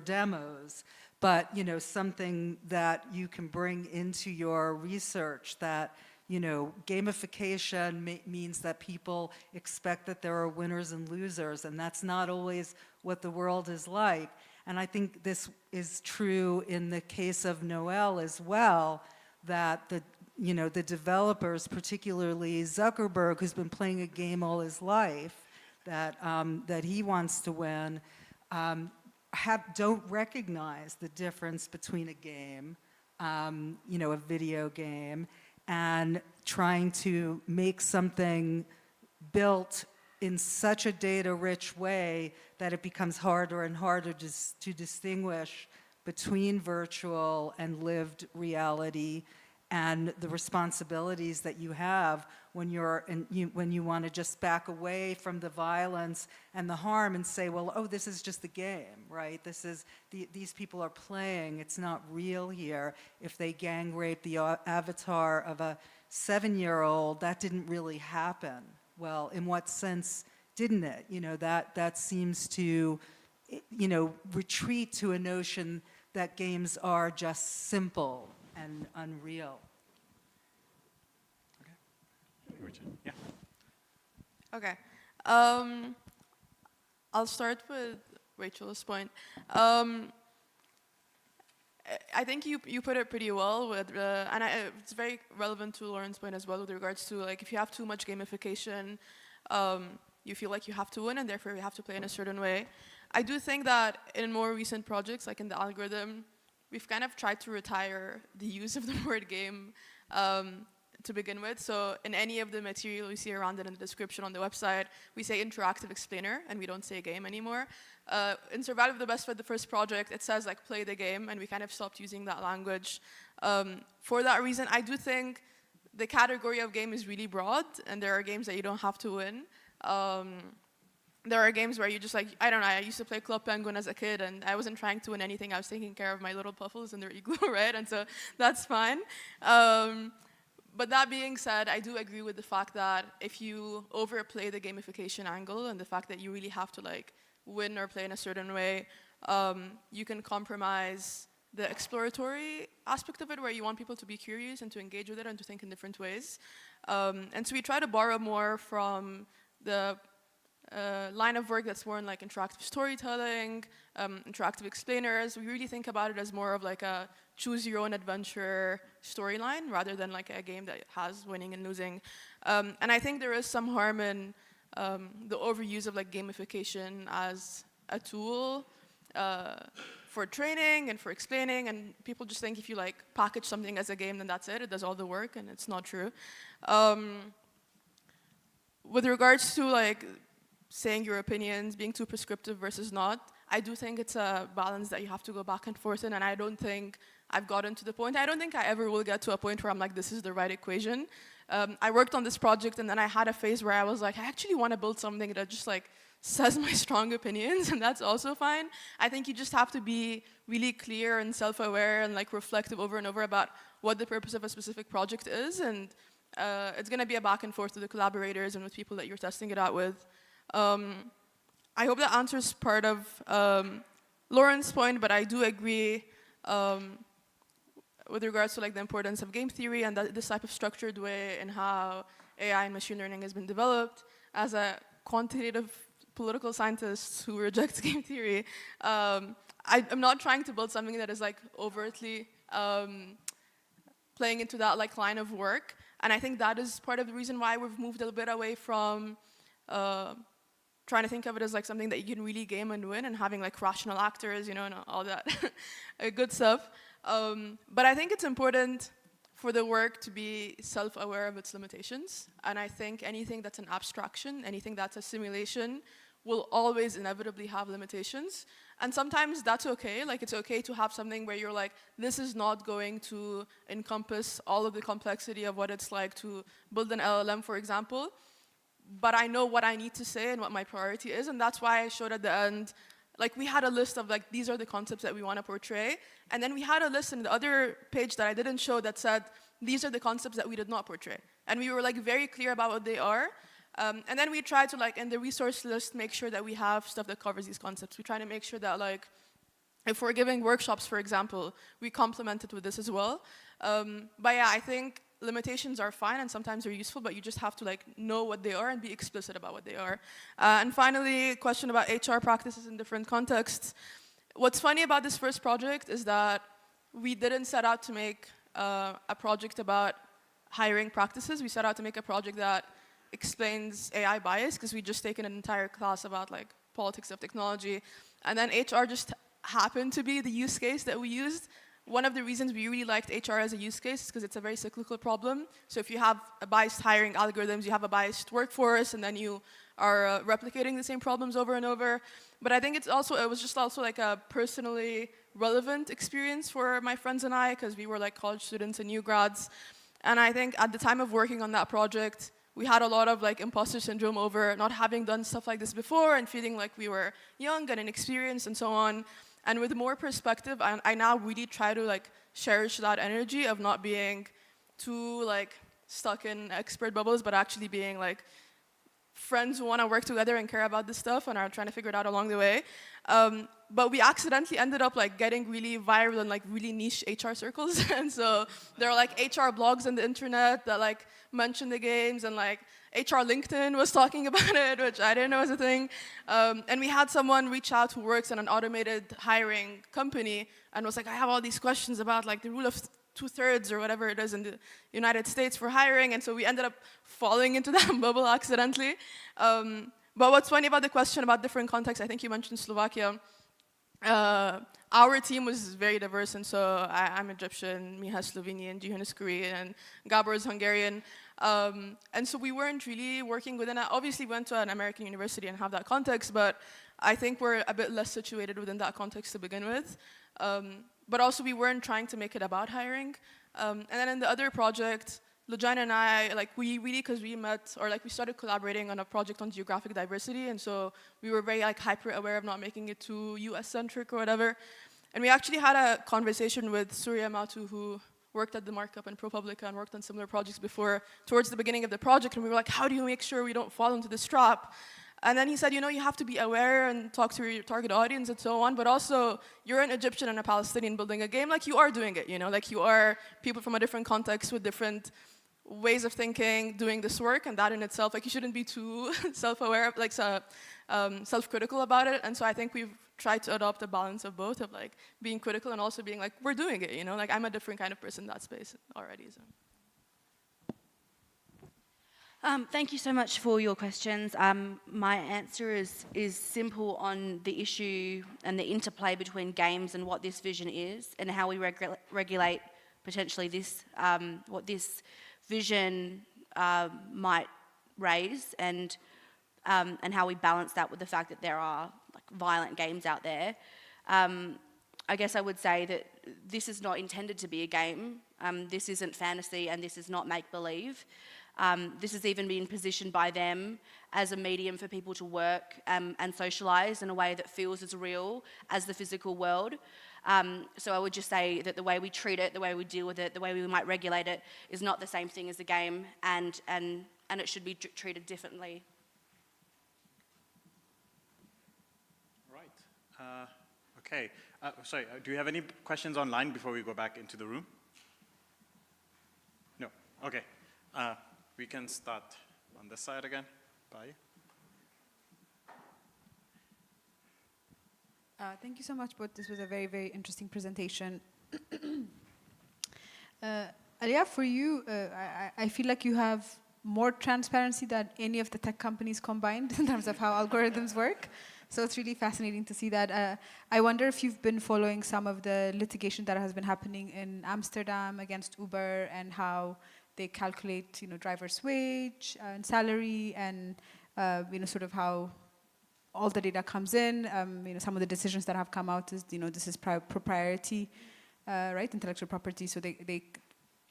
demos, but, you know, something that you can bring into your research that, you know, gamification means that people expect that there are winners and losers, and that's not always what the world is like. And I think this is true in the case of Noelle as well, that the developers, particularly Zuckerberg, who's been playing a game all his life, that he wants to win, don't recognize the difference between a game, a video game, and trying to make something built in such a data-rich way that it becomes harder and harder to distinguish between virtual and lived reality, and the responsibilities that you have when when you want to just back away from the violence and the harm and say, well, oh, this is just a game, right? These people are playing. It's not real here. If they gang rape the avatar of a 7-year-old, that didn't really happen. Well, in what sense didn't it? You know, that seems to, you know, retreat to a notion that games are just simple and unreal. Yeah. Okay. I'll start with Rachel's point. I think you put it pretty well with, it's very relevant to Lauren's point as well with regards to, like, if you have too much gamification, you feel like you have to win and therefore you have to play in a certain way. I do think that in more recent projects, like in the algorithm, we've kind of tried to retire the use of the word game to begin with. So in any of the material you see around it in the description on the website, we say interactive explainer and we don't say game anymore. In Survival of the Best Fit, the first project, it says like play the game, and we kind of stopped using that language. For that reason, I do think the category of game is really broad, and there are games that you don't have to win. There are games where you just like, I don't know, I used to play Club Penguin as a kid, and I wasn't trying to win anything. I was taking care of my little puffles in their igloo, right? And so that's fine. But that being said, I do agree with the fact that if you overplay the gamification angle and the fact that you really have to like win or play in a certain way, you can compromise the exploratory aspect of it, where you want people to be curious and to engage with it and to think in different ways. And so we try to borrow more from the line of work that's more in like interactive storytelling, interactive explainers. We really think about it as more of like a choose your own adventure storyline rather than like a game that has winning and losing. And I think there is some harm in the overuse of like gamification as a tool for training and for explaining, and people just think if you like package something as a game, then that's it, it does all the work, and it's not true. With regards to like saying your opinions, being too prescriptive versus not, I do think it's a balance that you have to go back and forth in, and I don't think I've gotten to the point. I don't think I ever will get to a point where I'm like, this is the right equation. I worked on this project, and then I had a phase where I was like, I actually want to build something that just like says my strong opinions, and that's also fine. I think you just have to be really clear and self-aware and like reflective over and over about what the purpose of a specific project is, and it's going to be a back and forth with the collaborators and with people that you're testing it out with. I hope that answers part of Lauren's point, but I do agree with regards to like the importance of game theory and this type of structured way and how AI and machine learning has been developed. As a quantitative political scientist who rejects game theory, I'm not trying to build something that is like overtly playing into that like line of work. And I think that is part of the reason why we've moved a little bit away from trying to think of it as like something that you can really game and win, and having like rational actors, you know, and all that good stuff. But I think it's important for the work to be self-aware of its limitations. And I think anything that's an abstraction, anything that's a simulation, will always inevitably have limitations. And sometimes that's okay. Like, it's okay to have something where you're like, this is not going to encompass all of the complexity of what it's like to build an LLM, for example. But I know what I need to say and what my priority is, and that's why I showed at the end, like, we had a list of, like, these are the concepts that we want to portray, and then we had a list in the other page that I didn't show that said, these are the concepts that we did not portray. And we were, like, very clear about what they are, and then we try to, like, in the resource list, make sure that we have stuff that covers these concepts. We try to make sure that, like, if we're giving workshops, for example, we complement it with this as well. But yeah, I think limitations are fine and sometimes they're useful, but you just have to, like, know what they are and be explicit about what they are. And finally, a question about HR practices in different contexts. What's funny about this first project is that we didn't set out to make a project about hiring practices. We set out to make a project that explains AI bias, because we just taken an entire class about, like, politics of technology. And then HR just happened to be the use case that we used. One of the reasons we really liked HR as a use case is because it's a very cyclical problem. So if you have a biased hiring algorithms, you have a biased workforce, and then you are replicating the same problems over and over. But I think it was just also like a personally relevant experience for my friends and I, because we were like college students and new grads. And I think at the time of working on that project, we had a lot of like imposter syndrome over not having done stuff like this before and feeling like we were young and inexperienced and so on. And with more perspective, I now really try to like cherish that energy of not being too like stuck in expert bubbles, but actually being like friends who want to work together and care about this stuff and are trying to figure it out along the way. But we accidentally ended up like getting really viral in like really niche HR circles. And so there are like HR blogs on the internet that like mention the games, and like HR LinkedIn was talking about it, which I didn't know was a thing. And we had someone reach out who works in an automated hiring company and was like, I have all these questions about like the rule of 2/3 or whatever it is in the United States for hiring. And so we ended up falling into that bubble accidentally. But what's funny about the question about different contexts, I think you mentioned Slovakia. Our team was very diverse, and so I'm Egyptian, Miha's Slovenian, Jihan is Korean, and Gabor is Hungarian. And so we weren't really working within it. Obviously, we went to an American university and have that context, but I think we're a bit less situated within that context to begin with. But also, we weren't trying to make it about hiring. And then in the other project, Lujana and I, like, we really, because we met, or like we started collaborating on a project on geographic diversity, and so we were very like hyper aware of not making it too US-centric or whatever. And we actually had a conversation with Surya Matu, who worked at the Markup and ProPublica and worked on similar projects before, towards the beginning of the project, and we were like, how do you make sure we don't fall into this trap? And then he said, you know, you have to be aware and talk to your target audience and so on, but also you're an Egyptian and a Palestinian building a game, like you are doing it, you know, like you are people from a different context with different ways of thinking, doing this work, and that in itself, like you shouldn't be too self-aware, like self-critical about it. And so I think we've tried to adopt a balance of both, of like being critical and also being like, we're doing it, you know, like I'm a different kind of person in that space already. So. Thank you so much for your questions. My answer is simple on the issue and the interplay between games and what this vision is, and how we regulate potentially this, what this vision might raise, and how we balance that with the fact that there are like violent games out there. I guess I would say that this is not intended to be a game. This isn't fantasy, and this is not make-believe. This has even been positioned by them as a medium for people to work and socialize in a way that feels as real as the physical world. So I would just say that the way we treat it, the way we deal with it, the way we might regulate it is not the same thing as a game, and it should be treated differently. Right. Okay. Sorry, do you have any questions online before we go back into the room? No. Okay. We can start on this side again. Bye. Thank you so much, but this was a very, very interesting presentation. Alia, for you, I feel like you have more transparency than any of the tech companies combined in terms of how algorithms work. So it's really fascinating to see that. I wonder if you've been following some of the litigation that has been happening in Amsterdam against Uber, and how they calculate, you know, driver's wage and salary, and you know, sort of how all the data comes in. Some of the decisions that have come out is, this is propriety, right? Intellectual property. So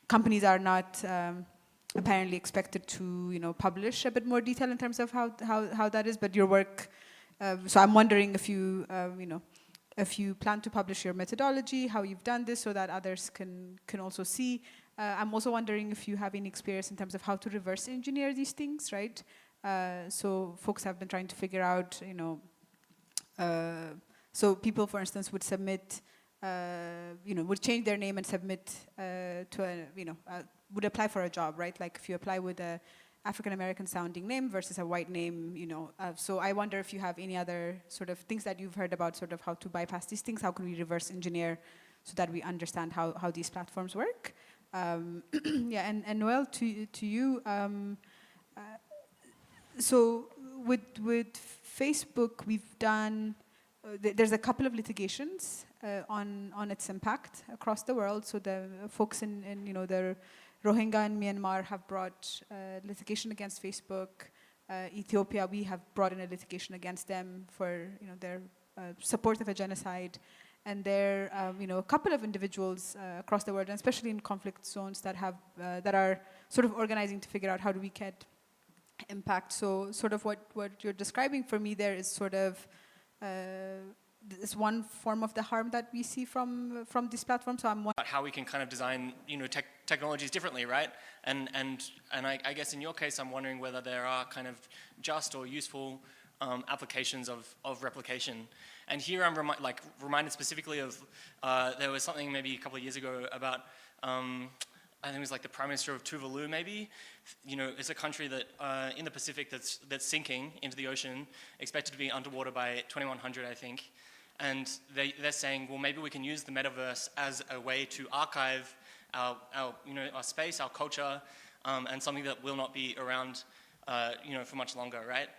companies are not apparently expected to, publish a bit more detail in terms of how that is. But your work. So I'm wondering if you, if you plan to publish your methodology, how you've done this, so that others can also see. I'm also wondering if you have any experience in terms of how to reverse engineer these things, right? So folks have been trying to figure out, so people, for instance, would submit, would change their name and submit to would apply for a job, right? Like if you apply with a African-American sounding name versus a white name, so I wonder if you have any other sort of things that you've heard about, sort of how to bypass these things, how can we reverse engineer so that we understand how these platforms work. Yeah, and Noelle, to you, so with Facebook, we've done, there's a couple of litigations on its impact across the world. So the folks in the Rohingya in Myanmar have brought litigation against Facebook. Ethiopia, we have brought in a litigation against them for their support of a genocide. And there are a couple of individuals across the world, and especially in conflict zones, that are sort of organizing to figure out how do we get impact. So sort of what you're describing for me there is sort of is one form of the harm that we see from these platforms. So I'm wondering how we can kind of design technologies differently, right? And I guess in your case, I'm wondering whether there are kind of just or useful applications of replication. And here I'm reminded specifically of there was something maybe a couple of years ago about I think it was like the Prime Minister of Tuvalu, maybe. It's a country that in the Pacific that's sinking into the ocean, expected to be underwater by 2100, I think. And they're saying, well, maybe we can use the metaverse as a way to archive our space, our culture, and something that will not be around, for much longer, right?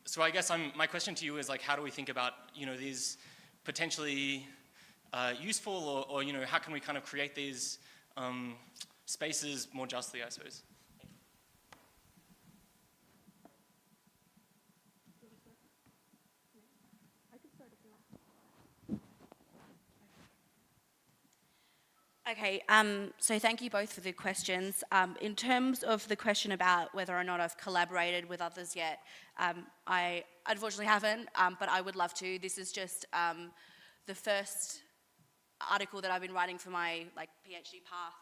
So I guess my question to you is how do we think about these potentially useful or how can we kind of create these spaces more justly, I suppose? Okay, so thank you both for the questions. In terms of the question about whether or not I've collaborated with others yet, I unfortunately haven't, but I would love to. This is just the first article that I've been writing for my PhD path,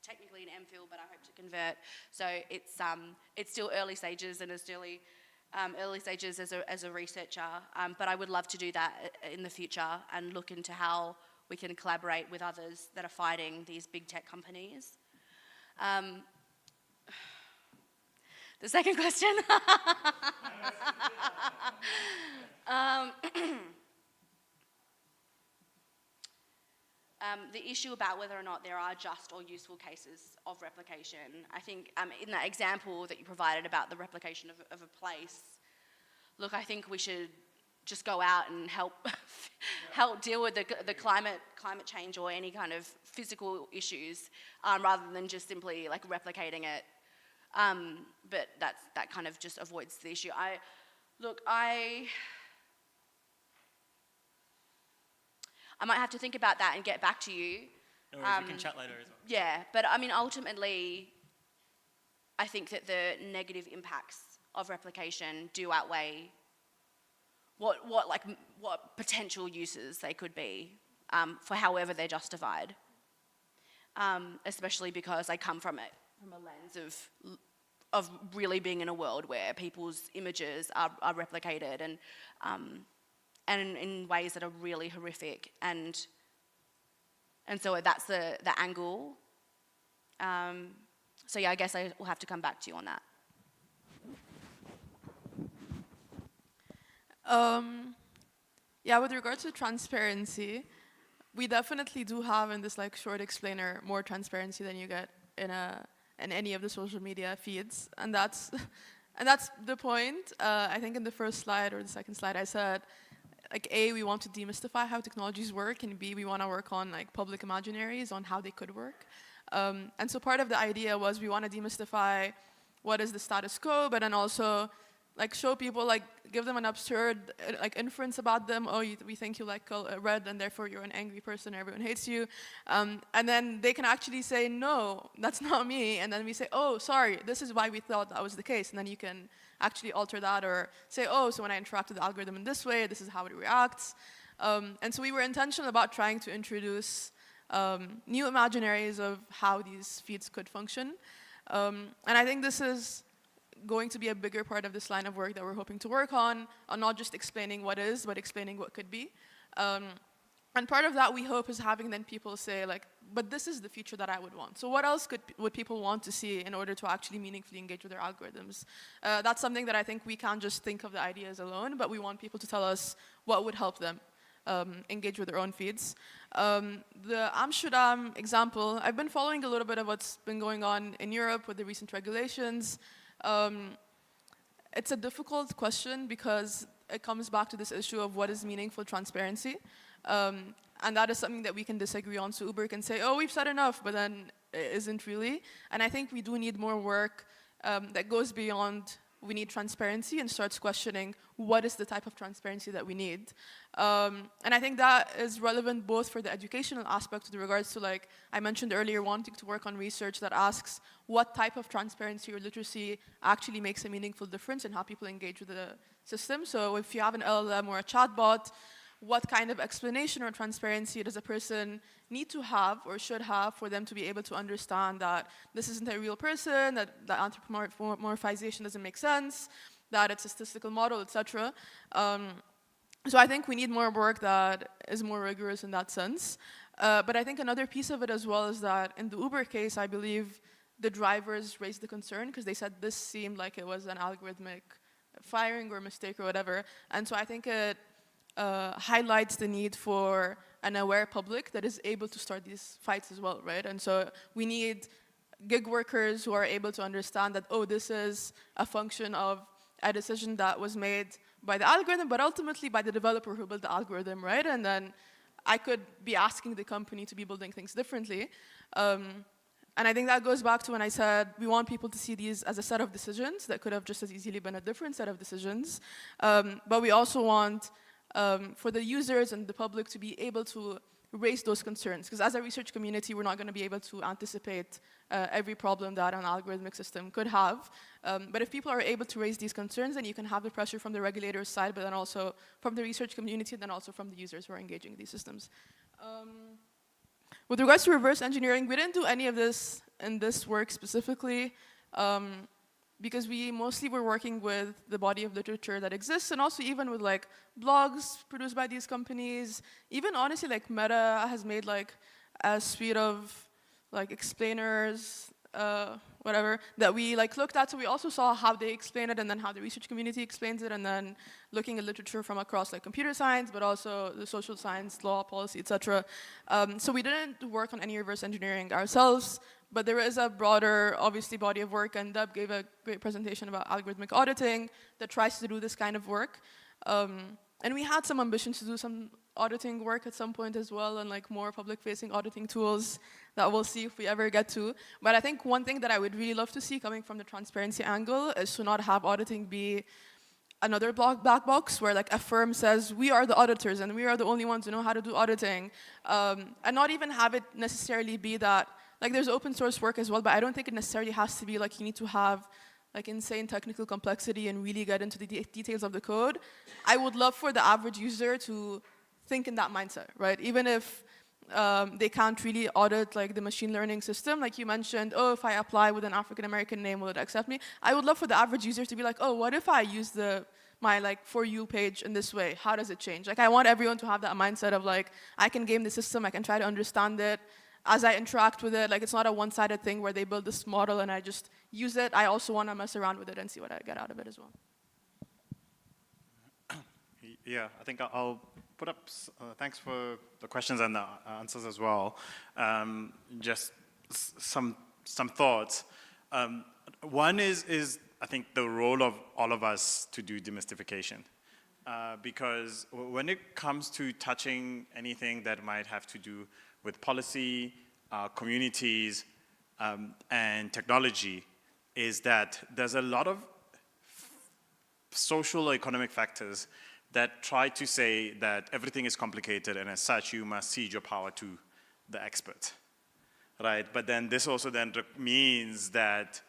technically an MPhil, but I hope to convert. So it's still early stages and it's early stages as a researcher, but I would love to do that in the future and look into how we can collaborate with others that are fighting these big tech companies. The second question. The issue about whether or not there are just or useful cases of replication. I think in that example that you provided about the replication of a place, look, I think we should just go out and help deal with the climate change or any kind of physical issues, rather than just simply replicating it. But that kind of just avoids the issue. I might have to think about that and get back to you. No worries, we can chat later as well. Yeah, but I mean, ultimately, I think that the negative impacts of replication do outweigh what potential uses they could be for however they're justified. Especially because I come from a lens of really being in a world where people's images are replicated and in ways that are really horrific, and so that's the angle. So yeah, I guess I will have to come back to you on that. Yeah, with regards to transparency, we definitely do have in this short explainer more transparency than you get in any of the social media feeds, and that's the point. I think in the first slide or the second slide, I said, A, we want to demystify how technologies work, and B, we want to work on public imaginaries on how they could work. And so part of the idea was we want to demystify what is the status quo, but then also like show people, like give them an absurd like inference about them. Oh, we think you like red, and therefore you're an angry person. Everyone hates you. And then they can actually say, no, that's not me. And then we say, oh, sorry, this is why we thought that was the case. And then you can actually alter that or say, oh, so when I interact with the algorithm in this way, this is how it reacts. And so we were intentional about trying to introduce new imaginaries of how these feeds could function. And I think this is going to be a bigger part of this line of work that we're hoping to work on not just explaining what is, but explaining what could be. And part of that we hope is having then people say like, but this is the feature that I would want. So what else would people want to see in order to actually meaningfully engage with their algorithms? That's something that I think we can't just think of the ideas alone, but we want people to tell us what would help them engage with their own feeds. The Amsterdam example, I've been following a little bit of what's been going on in Europe with the recent regulations. It's a difficult question because it comes back to this issue of what is meaningful transparency. And that is something that we can disagree on. So Uber can say, oh, we've said enough, but then it isn't really. And I think we do need more work that goes beyond we need transparency and starts questioning what is the type of transparency that we need. And I think that is relevant both for the educational aspect with regards to, like I mentioned earlier, wanting to work on research that asks what type of transparency or literacy actually makes a meaningful difference in how people engage with the system. So if you have an LLM or a chatbot, what kind of explanation or transparency does a person need to have or should have for them to be able to understand that this isn't a real person, that the anthropomorphization doesn't make sense, that it's a statistical model, etc. So I think we need more work that is more rigorous in that sense. But I think another piece of it as well is that in the Uber case, I believe the drivers raised the concern because they said this seemed like it was an algorithmic firing or mistake or whatever. And so I think it highlights the need for an aware public that is able to start these fights as well, right? And so we need gig workers who are able to understand that, oh, this is a function of a decision that was made by the algorithm, but ultimately by the developer who built the algorithm, right? And then I could be asking the company to be building things differently. And I think that goes back to when I said we want people to see these as a set of decisions that could have just as easily been a different set of decisions. But we also want for the users and the public to be able to raise those concerns. Because as a research community, we're not going to be able to anticipate every problem that an algorithmic system could have. But if people are able to raise these concerns, then you can have the pressure from the regulator's side, but then also from the research community, then also from the users who are engaging in these systems. With regards to reverse engineering, we didn't do any of this in this work specifically. Because we mostly were working with the body of literature that exists, and also even with like blogs produced by these companies. Even honestly, like Meta has made like a suite of like explainers, whatever, that we like looked at. So we also saw how they explain it, and then how the research community explains it, and then looking at literature from across like computer science, but also the social science, law, policy, etc. So we didn't work on any reverse engineering ourselves. But there is a broader, obviously, body of work, and Deb gave a great presentation about algorithmic auditing that tries to do this kind of work. And we had some ambitions to do some auditing work at some point as well, and like more public-facing auditing tools that we'll see if we ever get to. But I think one thing that I would really love to see coming from the transparency angle is to not have auditing be another black box where like a firm says, we are the auditors and we are the only ones who know how to do auditing. And not even have it necessarily be that, like there's open source work as well, but I don't think it necessarily has to be like you need to have like insane technical complexity and really get into the details of the code. I would love for the average user to think in that mindset, right? Even if they can't really audit like the machine learning system, like you mentioned, oh, if I apply with an African American name, will it accept me? I would love for the average user to be like, oh, what if I use my like For You page in this way? How does it change? Like I want everyone to have that mindset of like, I can game the system, I can try to understand it. As I interact with it, like it's not a one-sided thing where they build this model and I just use it. I also want to mess around with it and see what I get out of it as well. Yeah, I think I'll put up, thanks for the questions and the answers as well. Just some thoughts. One is I think the role of all of us to do demystification. Because when it comes to touching anything that might have to do with policy, communities, and technology, is that there's a lot of social or economic factors that try to say that everything is complicated and as such you must cede your power to the expert, right? But then this also then means that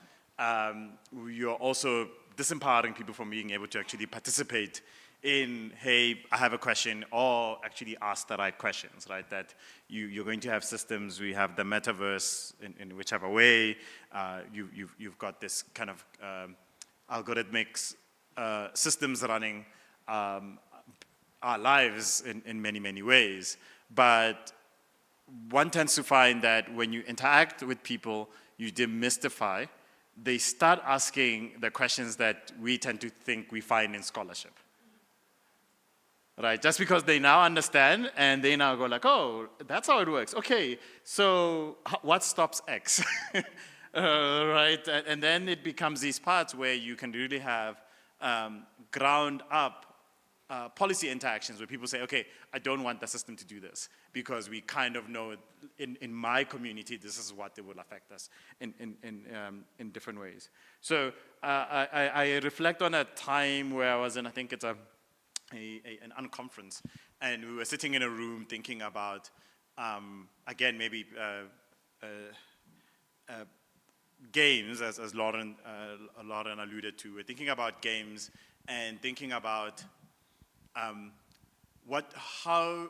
you're also disempowering people from being able to actually participate in, hey, I have a question, or actually ask the right questions, right? That you're going to have systems, we have the metaverse in whichever way, you've got this kind of algorithmic systems running our lives in many, many ways. But one tends to find that when you interact with people, you demystify, they start asking the questions that we tend to think we find in scholarship. Right, just because they now understand and they now go like, oh, that's how it works. Okay, so what stops X? Right, and then it becomes these parts where you can really have ground up policy interactions where people say, okay, I don't want the system to do this because we kind of know in my community this is what it will affect us in different ways. So I reflect on a time where I was in, I think it's an unconference, and we were sitting in a room thinking about, again, maybe games, as Lauren alluded to. We're thinking about games and thinking about how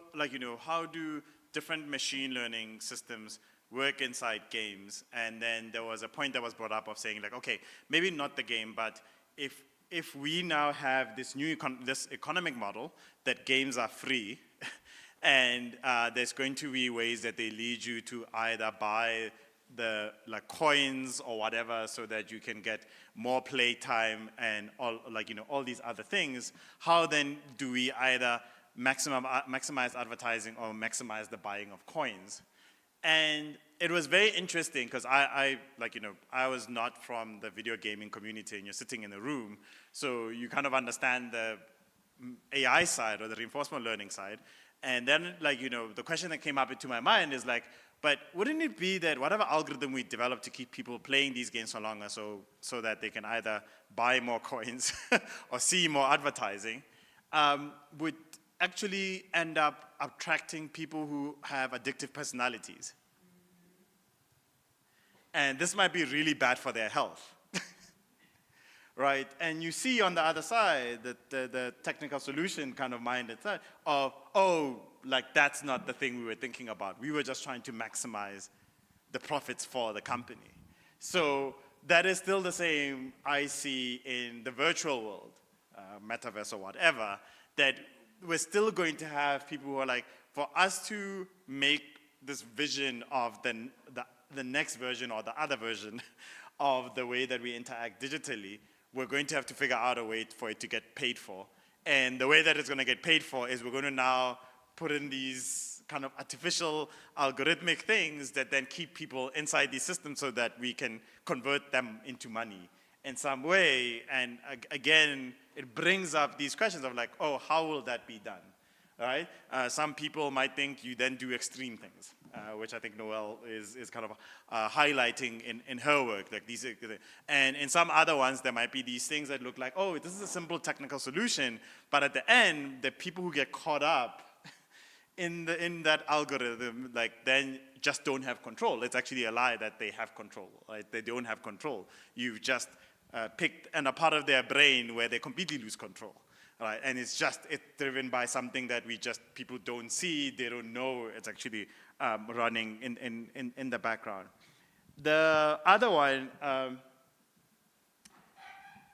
do different machine learning systems work inside games? And then there was a point that was brought up of saying like, okay, maybe not the game, but if we now have this new this economic model that games are free, and there's going to be ways that they lead you to either buy the coins or whatever so that you can get more play time and all these other things, how then do we either maximize advertising or maximize the buying of coins? And it was very interesting because I was not from the video gaming community, and you're sitting in a room, so you kind of understand the AI side or the reinforcement learning side. And then the question that came up into my mind is like, but wouldn't it be that whatever algorithm we develop to keep people playing these games for longer so that they can either buy more coins or see more advertising, would actually end up attracting people who have addictive personalities. And this might be really bad for their health. Right? And you see on the other side that the technical solution kind of minded side of, that's not the thing we were thinking about. We were just trying to maximize the profits for the company. So that is still the same I see in the virtual world, metaverse or whatever, that we're still going to have people who are like, for us to make this vision of the next version or the other version of the way that we interact digitally, we're going to have to figure out a way for it to get paid for. And the way that it's going to get paid for is we're going to now put in these kind of artificial algorithmic things that then keep people inside these systems so that we can convert them into money in some way. And again, it brings up these questions of like, oh, how will that be done? Right? Some people might think you then do extreme things, which I think Noelle is kind of highlighting in her work. Like these, and in some other ones, there might be these things that look like, oh, this is a simple technical solution, but at the end, the people who get caught up in that algorithm, then just don't have control. It's actually a lie that they have control. Right? They don't have control. You've just picked a part of their brain where they completely lose control. Right, and it's driven by something that people don't see, they don't know, it's actually running in the background. The other one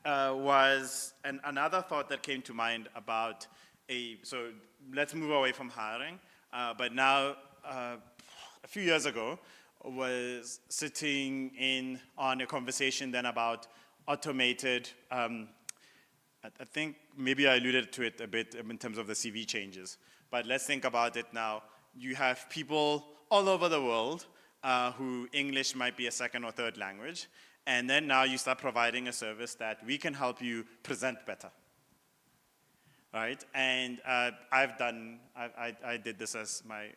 was another thought that came to mind about so let's move away from hiring, but now a few years ago was sitting on a conversation then about automated I think maybe I alluded to it a bit in terms of the CV changes, but let's think about it now. You have people all over the world who English might be a second or third language, and then now you start providing a service that we can help you present better, right? And I did this as my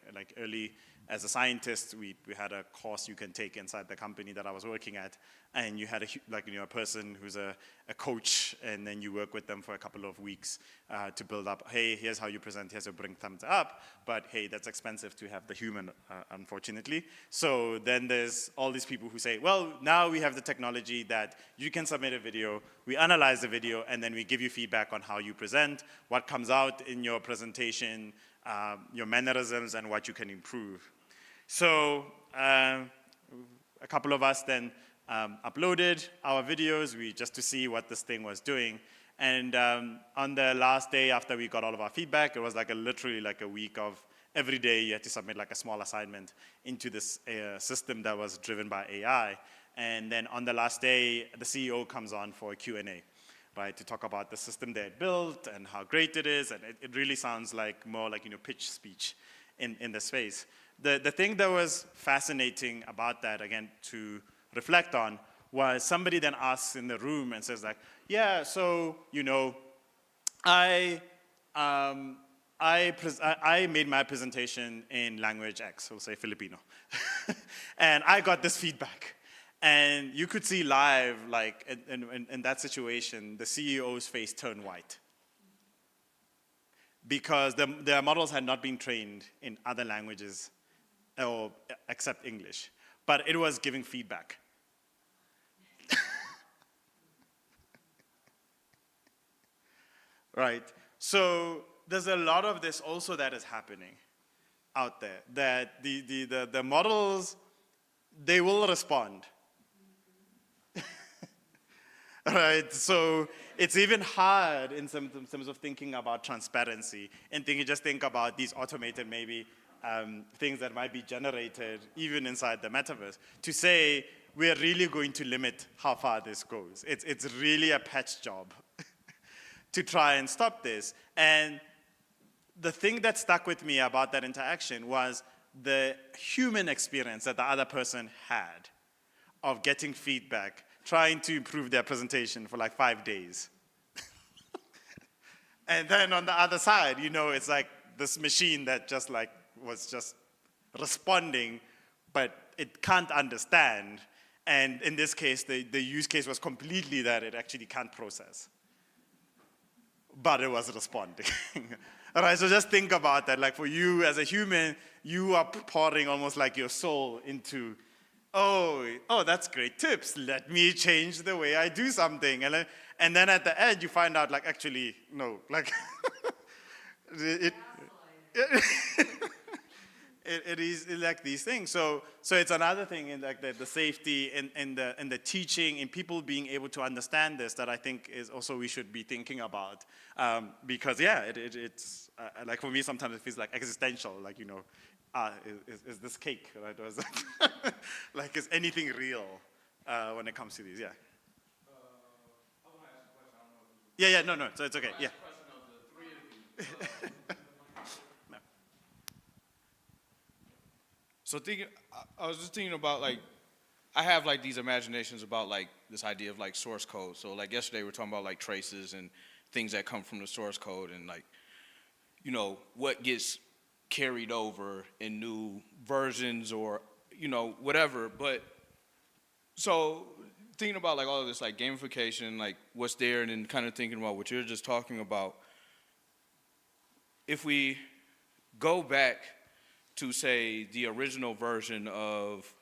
as a scientist. We had a course you can take inside the company that I was working at and you had a person who's a coach, and then you work with them for a couple of weeks to build up, hey, here's how you present, here's how you bring thumbs up, but hey, that's expensive to have the human, unfortunately. So then there's all these people who say, well, now we have the technology that you can submit a video, we analyze the video, and then we give you feedback on how you present, what comes out in your presentation, your mannerisms, and what you can improve. So a couple of us then uploaded our videos just to see what this thing was doing. And on the last day after we got all of our feedback, it was literally like a week of every day you had to submit like a small assignment into this system that was driven by AI. And then on the last day, the CEO comes on for a Q&A, right, to talk about the system they had built and how great it is. And it really sounds like more like, pitch speech in the space. The thing that was fascinating about that, again, to reflect on, was somebody then asks in the room and says like, yeah, so, I made my presentation in language X, we'll say Filipino. And I got this feedback. And you could see live, like, in that situation, the CEO's face turned white. Because their models had not been trained in other languages or except English. But it was giving feedback. Right? So there's a lot of this also that is happening out there, that the models, they will respond. Right? So it's even hard in terms of thinking about transparency and just think about these automated maybe things that might be generated even inside the metaverse to say we're really going to limit how far this goes. It's really a patch job to try and stop this. And the thing that stuck with me about that interaction was the human experience that the other person had of getting feedback, trying to improve their presentation for like 5 days. And then on the other side, it's like this machine that just like was just responding, but it can't understand. And in this case, the use case was completely that it actually can't process. But it was responding. All right, so just think about that. Like for you as a human, you are pouring almost like your soul into, oh, that's great tips. Let me change the way I do something. And then at the end, you find out like, actually, no, like, it is like these things. So it's another thing in like the safety and the teaching and people being able to understand this that I think is also we should be thinking about. Because yeah, it's like for me sometimes it feels like existential, like, is this cake, right? Or is that like is anything real when it comes to these, yeah. I want to ask a question. No, so it's okay, yeah. So I was just thinking about like, I have like these imaginations about like this idea of like source code. So like yesterday we were talking about like traces and things that come from the source code and like, what gets carried over in new versions or, whatever. But so thinking about like all of this like gamification, like what's there, and then kind of thinking about what you're just talking about. If we go back to say the original version of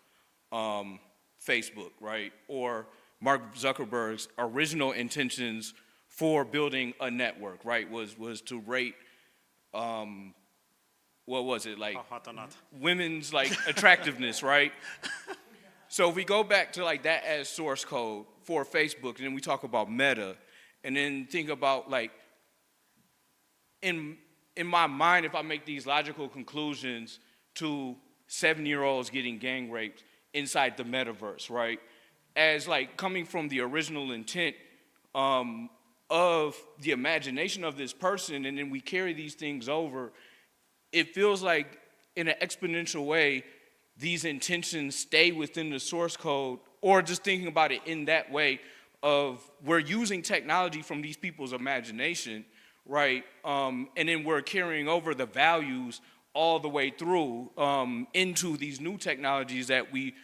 Facebook, right? Or Mark Zuckerberg's original intentions for building a network, right? Was to rate, what was it, like hot or not. Women's like attractiveness, right? So if we go back to like that as source code for Facebook, and then we talk about Meta, and then think about like, in my mind, if I make these logical conclusions to 7-year-olds getting gang raped inside the metaverse, right? As like coming from the original intent of the imagination of this person, and then we carry these things over, it feels like in an exponential way, these intentions stay within the source code, or just thinking about it in that way of we're using technology from these people's imagination, right? And then we're carrying over the values all the way through into these new technologies that we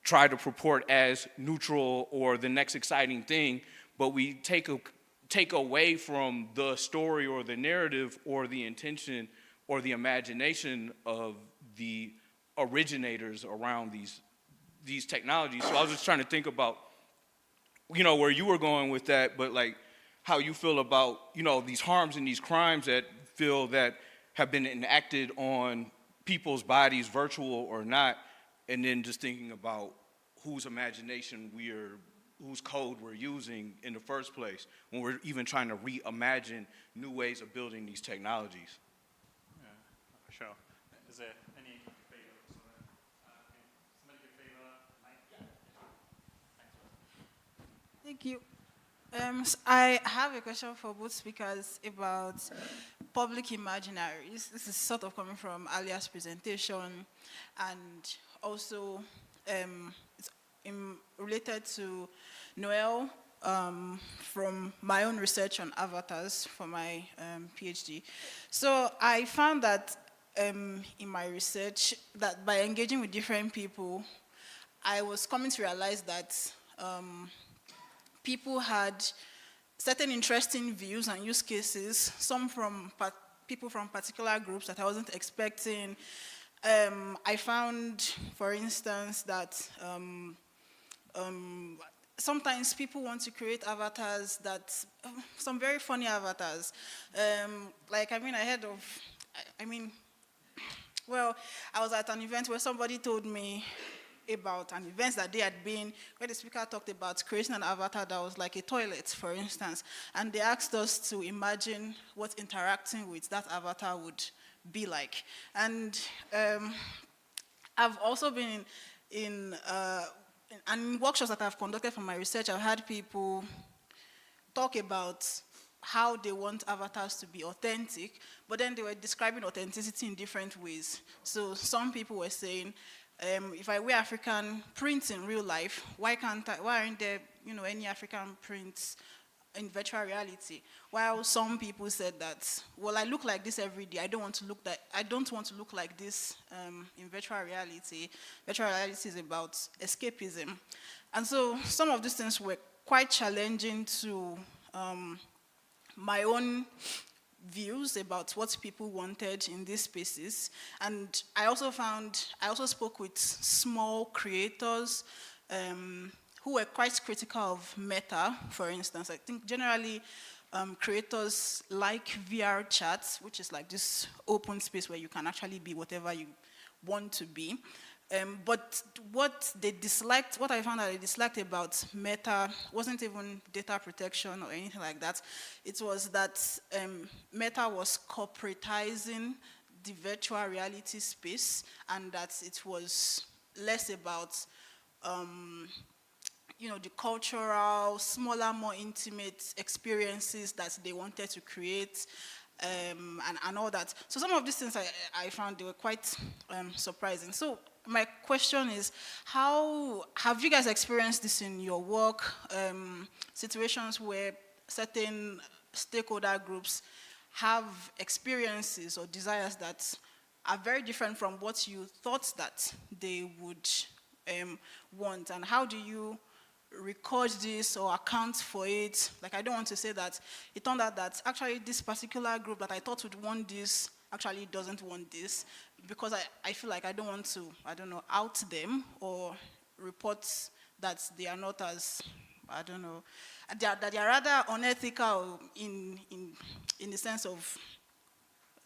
try to purport as neutral or the next exciting thing, but we take away from the story or the narrative or the intention or the imagination of the originators around these technologies. So I was just trying to think about, you know, where you were going with that, but like how you feel about, you know, these harms and these crimes that feel that have been enacted on people's bodies, virtual or not, and then just thinking about whose imagination whose code we're using in the first place when we're even trying to reimagine new ways of building these technologies. Yeah, sure. Is there any favor? Somebody give favor? Thank you. I have a question for both speakers about public imaginaries. This is sort of coming from Alia's presentation, and also it's related to Noelle from my own research on avatars for my PhD. So I found that in my research that by engaging with different people, I was coming to realize that people had certain interesting views and use cases, some from people from particular groups that I wasn't expecting. I found, for instance, that sometimes people want to create avatars that, some very funny avatars. Like, I heard of, well, I was at an event where somebody told me about an event that they had been, where the speaker talked about creating an avatar that was like a toilet, for instance, and they asked us to imagine what interacting with that avatar would be like. And I've also been in workshops that I've conducted for my research, I've had people talk about how they want avatars to be authentic, but then they were describing authenticity in different ways. So some people were saying, if I wear African prints in real life, why aren't there, any African prints in virtual reality? While some people said that, well, I look like this every day. I don't want to look like this in virtual reality. Virtual reality is about escapism. And so some of these things were quite challenging to my own views about what people wanted in these spaces. And I also spoke with small creators who were quite critical of Meta, for instance. I think generally creators like VR chats, which is like this open space where you can actually be whatever you want to be. But what I found that they disliked about Meta wasn't even data protection or anything like that. It was that Meta was corporatizing the virtual reality space, and that it was less about the cultural, smaller, more intimate experiences that they wanted to create, and all that. So some of these things I found they were quite surprising. So my question is, how have you guys experienced this in your work, situations where certain stakeholder groups have experiences or desires that are very different from what you thought that they would want, and how do you record this or account for it? Like, I don't want to say that it turned out that actually this particular group that I thought would want this actually doesn't want this, because I feel like I don't want to, out them or report that they are not as, that they are rather unethical in the sense of,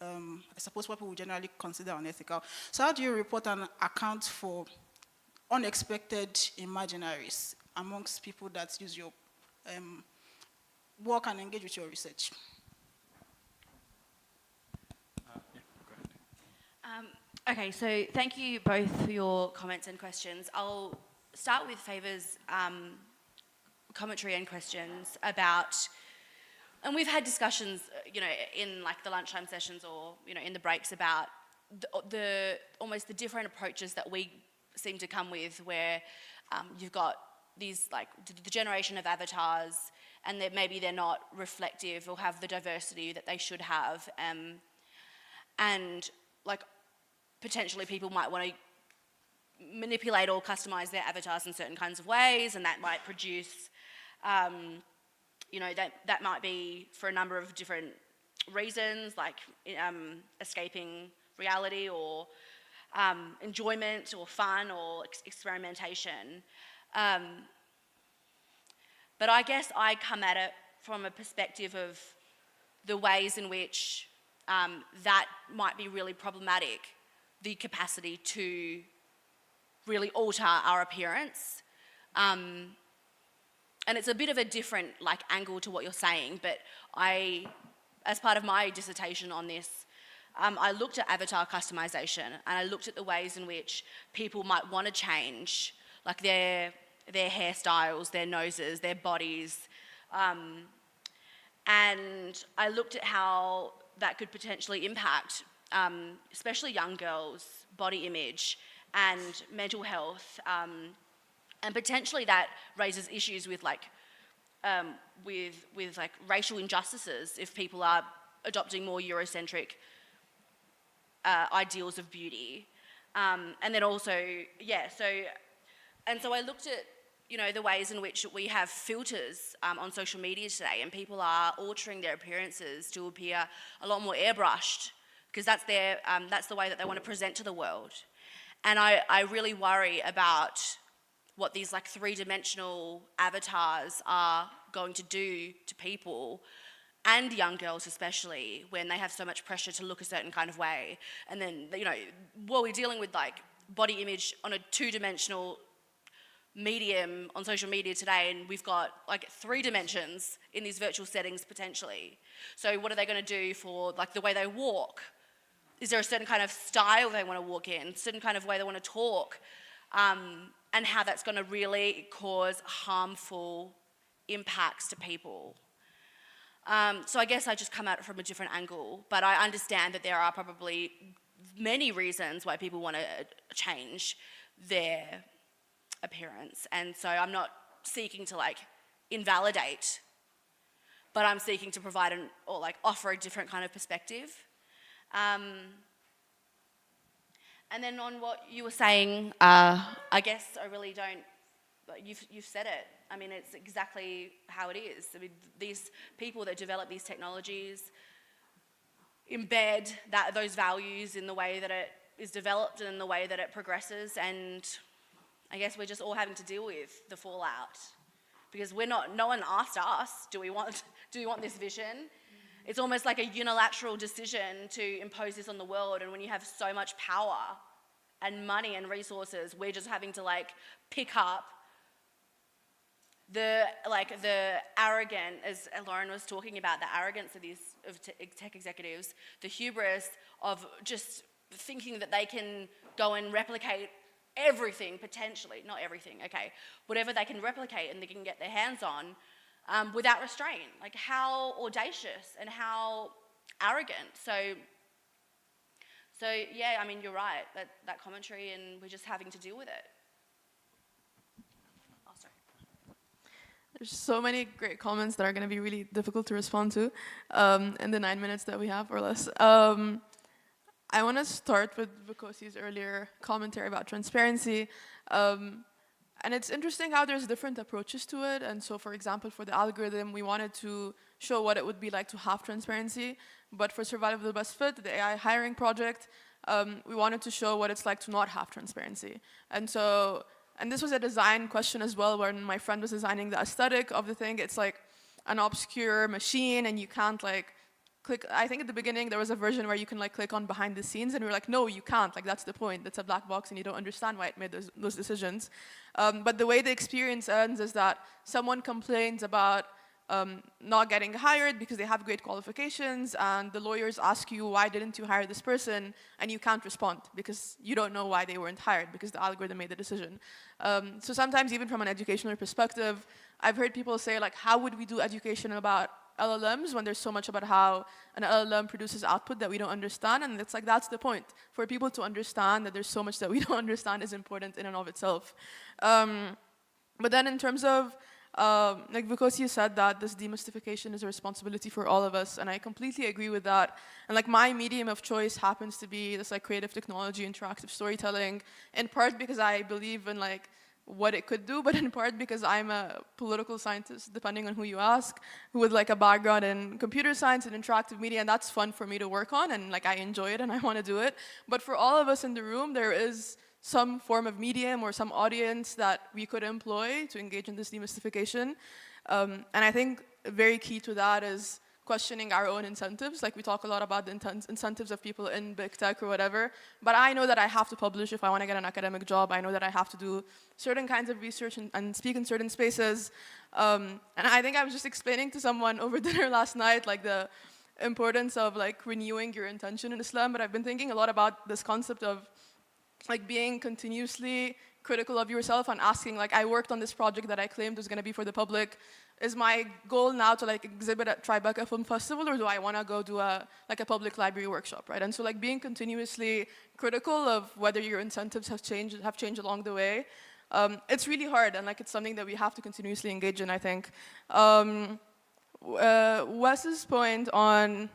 I suppose what people would generally consider unethical. So how do you report and account for unexpected imaginaries amongst people that use your work and engage with your research? Okay, so thank you both for your comments and questions. I'll start with Favor's commentary and questions about, and we've had discussions, in like the lunchtime sessions or, in the breaks about the almost the different approaches that we seem to come with, where you've got these like the generation of avatars, and that maybe they're not reflective or have the diversity that they should have, and like potentially people might want to manipulate or customize their avatars in certain kinds of ways, and that might produce, that might be for a number of different reasons, like escaping reality or enjoyment or fun or experimentation. But I guess I come at it from a perspective of the ways in which that might be really problematic, the capacity to really alter our appearance. And it's a bit of a different angle to what you're saying, but as part of my dissertation on this, I looked at avatar customization, and I looked at the ways in which people might want to change, their hairstyles, their noses, their bodies, and I looked at how that could potentially impact, especially young girls' body image and mental health, and potentially that raises issues with racial injustices if people are adopting more Eurocentric ideals of beauty, and then also so I looked at the ways in which we have filters on social media today, and people are altering their appearances to appear a lot more airbrushed because that's the way that they want to present to the world. And I really worry about what these three-dimensional avatars are going to do to people, and young girls especially, when they have so much pressure to look a certain kind of way. And then, while we're dealing with body image on a two-dimensional medium on social media today, and we've got 3 dimensions in these virtual settings potentially. So what are they going to do for the way they walk? Is there a certain kind of style they want to walk in, a certain kind of way they want to talk, and how that's going to really cause harmful impacts to people? So I guess I just come at it from a different angle, but I understand that there are probably many reasons why people want to change their appearance, and so I'm not seeking to invalidate, but I'm seeking to provide or offer a different kind of perspective. And then on what you were saying, I guess I really don't. You've said it. I mean, it's exactly how it is. I mean, these people that develop these technologies embed those values in the way that it is developed and in the way that it progresses, and I guess we're just all having to deal with the fallout, because no one asked us, do we want this vision? It's almost like a unilateral decision to impose this on the world, and when you have so much power and money and resources, we're just having to pick up the arrogant, as Lauren was talking about, the arrogance of tech executives, the hubris of just thinking that they can go and replicate everything, potentially, not everything, okay, whatever they can replicate and they can get their hands on without restraint. How audacious and how arrogant. So yeah, I mean, you're right, that commentary, and we're just having to deal with it. Oh, sorry. There's so many great comments that are going to be really difficult to respond to in the 9 minutes that we have or less. I want to start with Vukosi's earlier commentary about transparency. And it's interesting how there's different approaches to it. And so, for example, for the algorithm, we wanted to show what it would be like to have transparency. But for Survival of the Best Fit, the AI hiring project, we wanted to show what it's like to not have transparency. And so, and this was a design question as well, when my friend was designing the aesthetic of the thing. It's like an obscure machine, and you can't click. I think at the beginning there was a version where you can click on behind the scenes, and we were like, no, you can't. That's the point. That's a black box, and you don't understand why it made those decisions. But the way the experience ends is that someone complains about not getting hired because they have great qualifications, and the lawyers ask you, why didn't you hire this person? And you can't respond because you don't know why they weren't hired, because the algorithm made the decision. So sometimes, even from an educational perspective, I've heard people say, how would we do education about LLMs when there's so much about how an LLM produces output that we don't understand? And it's that's the point. For people to understand that there's so much that we don't understand is important in and of itself. But then in terms of like Vukosi said that this demystification is a responsibility for all of us, and I completely agree with that. And like my medium of choice happens to be this like creative technology, interactive storytelling, in part because I believe in like what it could do, but in part because I'm a political scientist, depending on who you ask, with like a background in computer science and interactive media, and that's fun for me to work on, and like I enjoy it and I want to do it. But for all of us in the room, there is some form of medium or some audience that we could employ to engage in this demystification. And I think very key to that is questioning our own incentives. Like we talk a lot about the incentives of people in big tech or whatever, but I know that I have to publish if I want to get an academic job. I know that I have to do certain kinds of research and speak in certain spaces. And I think I was just explaining to someone over dinner last night, like the importance of like renewing your intention in Islam, but I've been thinking a lot about this concept of like being continuously critical of yourself and asking, like, I worked on this project that I claimed was going to be for the public. Is my goal now to like exhibit at Tribeca Film Festival, or do I want to go do a public library workshop, right? And so like being continuously critical of whether your incentives have changed along the way. It's really hard, and like it's something that we have to continuously engage in, I think. Wes's point on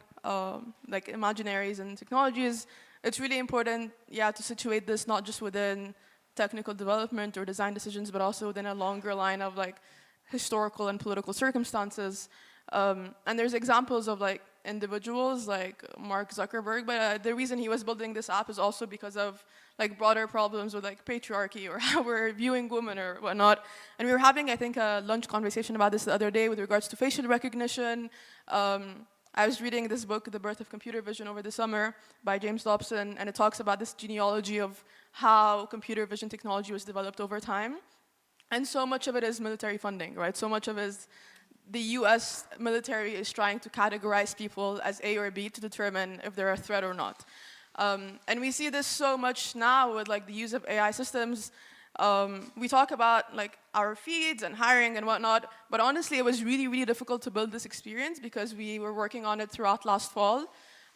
like imaginaries and technologies, it's really important, yeah, to situate this not just within technical development or design decisions, but also within a longer line of like historical and political circumstances. And there's examples of like individuals like Mark Zuckerberg, but the reason he was building this app is also because of like broader problems with like patriarchy or how we're viewing women or whatnot. And we were having, I think, a lunch conversation about this the other day with regards to facial recognition. I was reading this book, The Birth of Computer Vision, over the summer by James Dobson, and it talks about this genealogy of how computer vision technology was developed over time. And so much of it is military funding, right? So much of it is the US military is trying to categorize people as A or B to determine if they're a threat or not. And we see this so much now with like the use of AI systems. We talk about like our feeds and hiring and whatnot, but honestly it was really, really difficult to build this experience because we were working on it throughout last fall.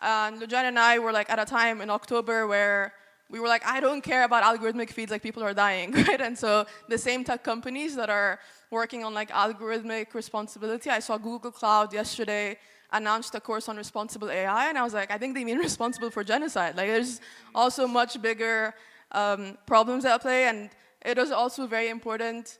And Lujan and I were like at a time in October where we were like, I don't care about algorithmic feeds, like people are dying, right? And so the same tech companies that are working on like algorithmic responsibility, I saw Google Cloud yesterday announced a course on responsible AI, and I was like, I think they mean responsible for genocide. Like there's also much bigger problems at play, and it is also very important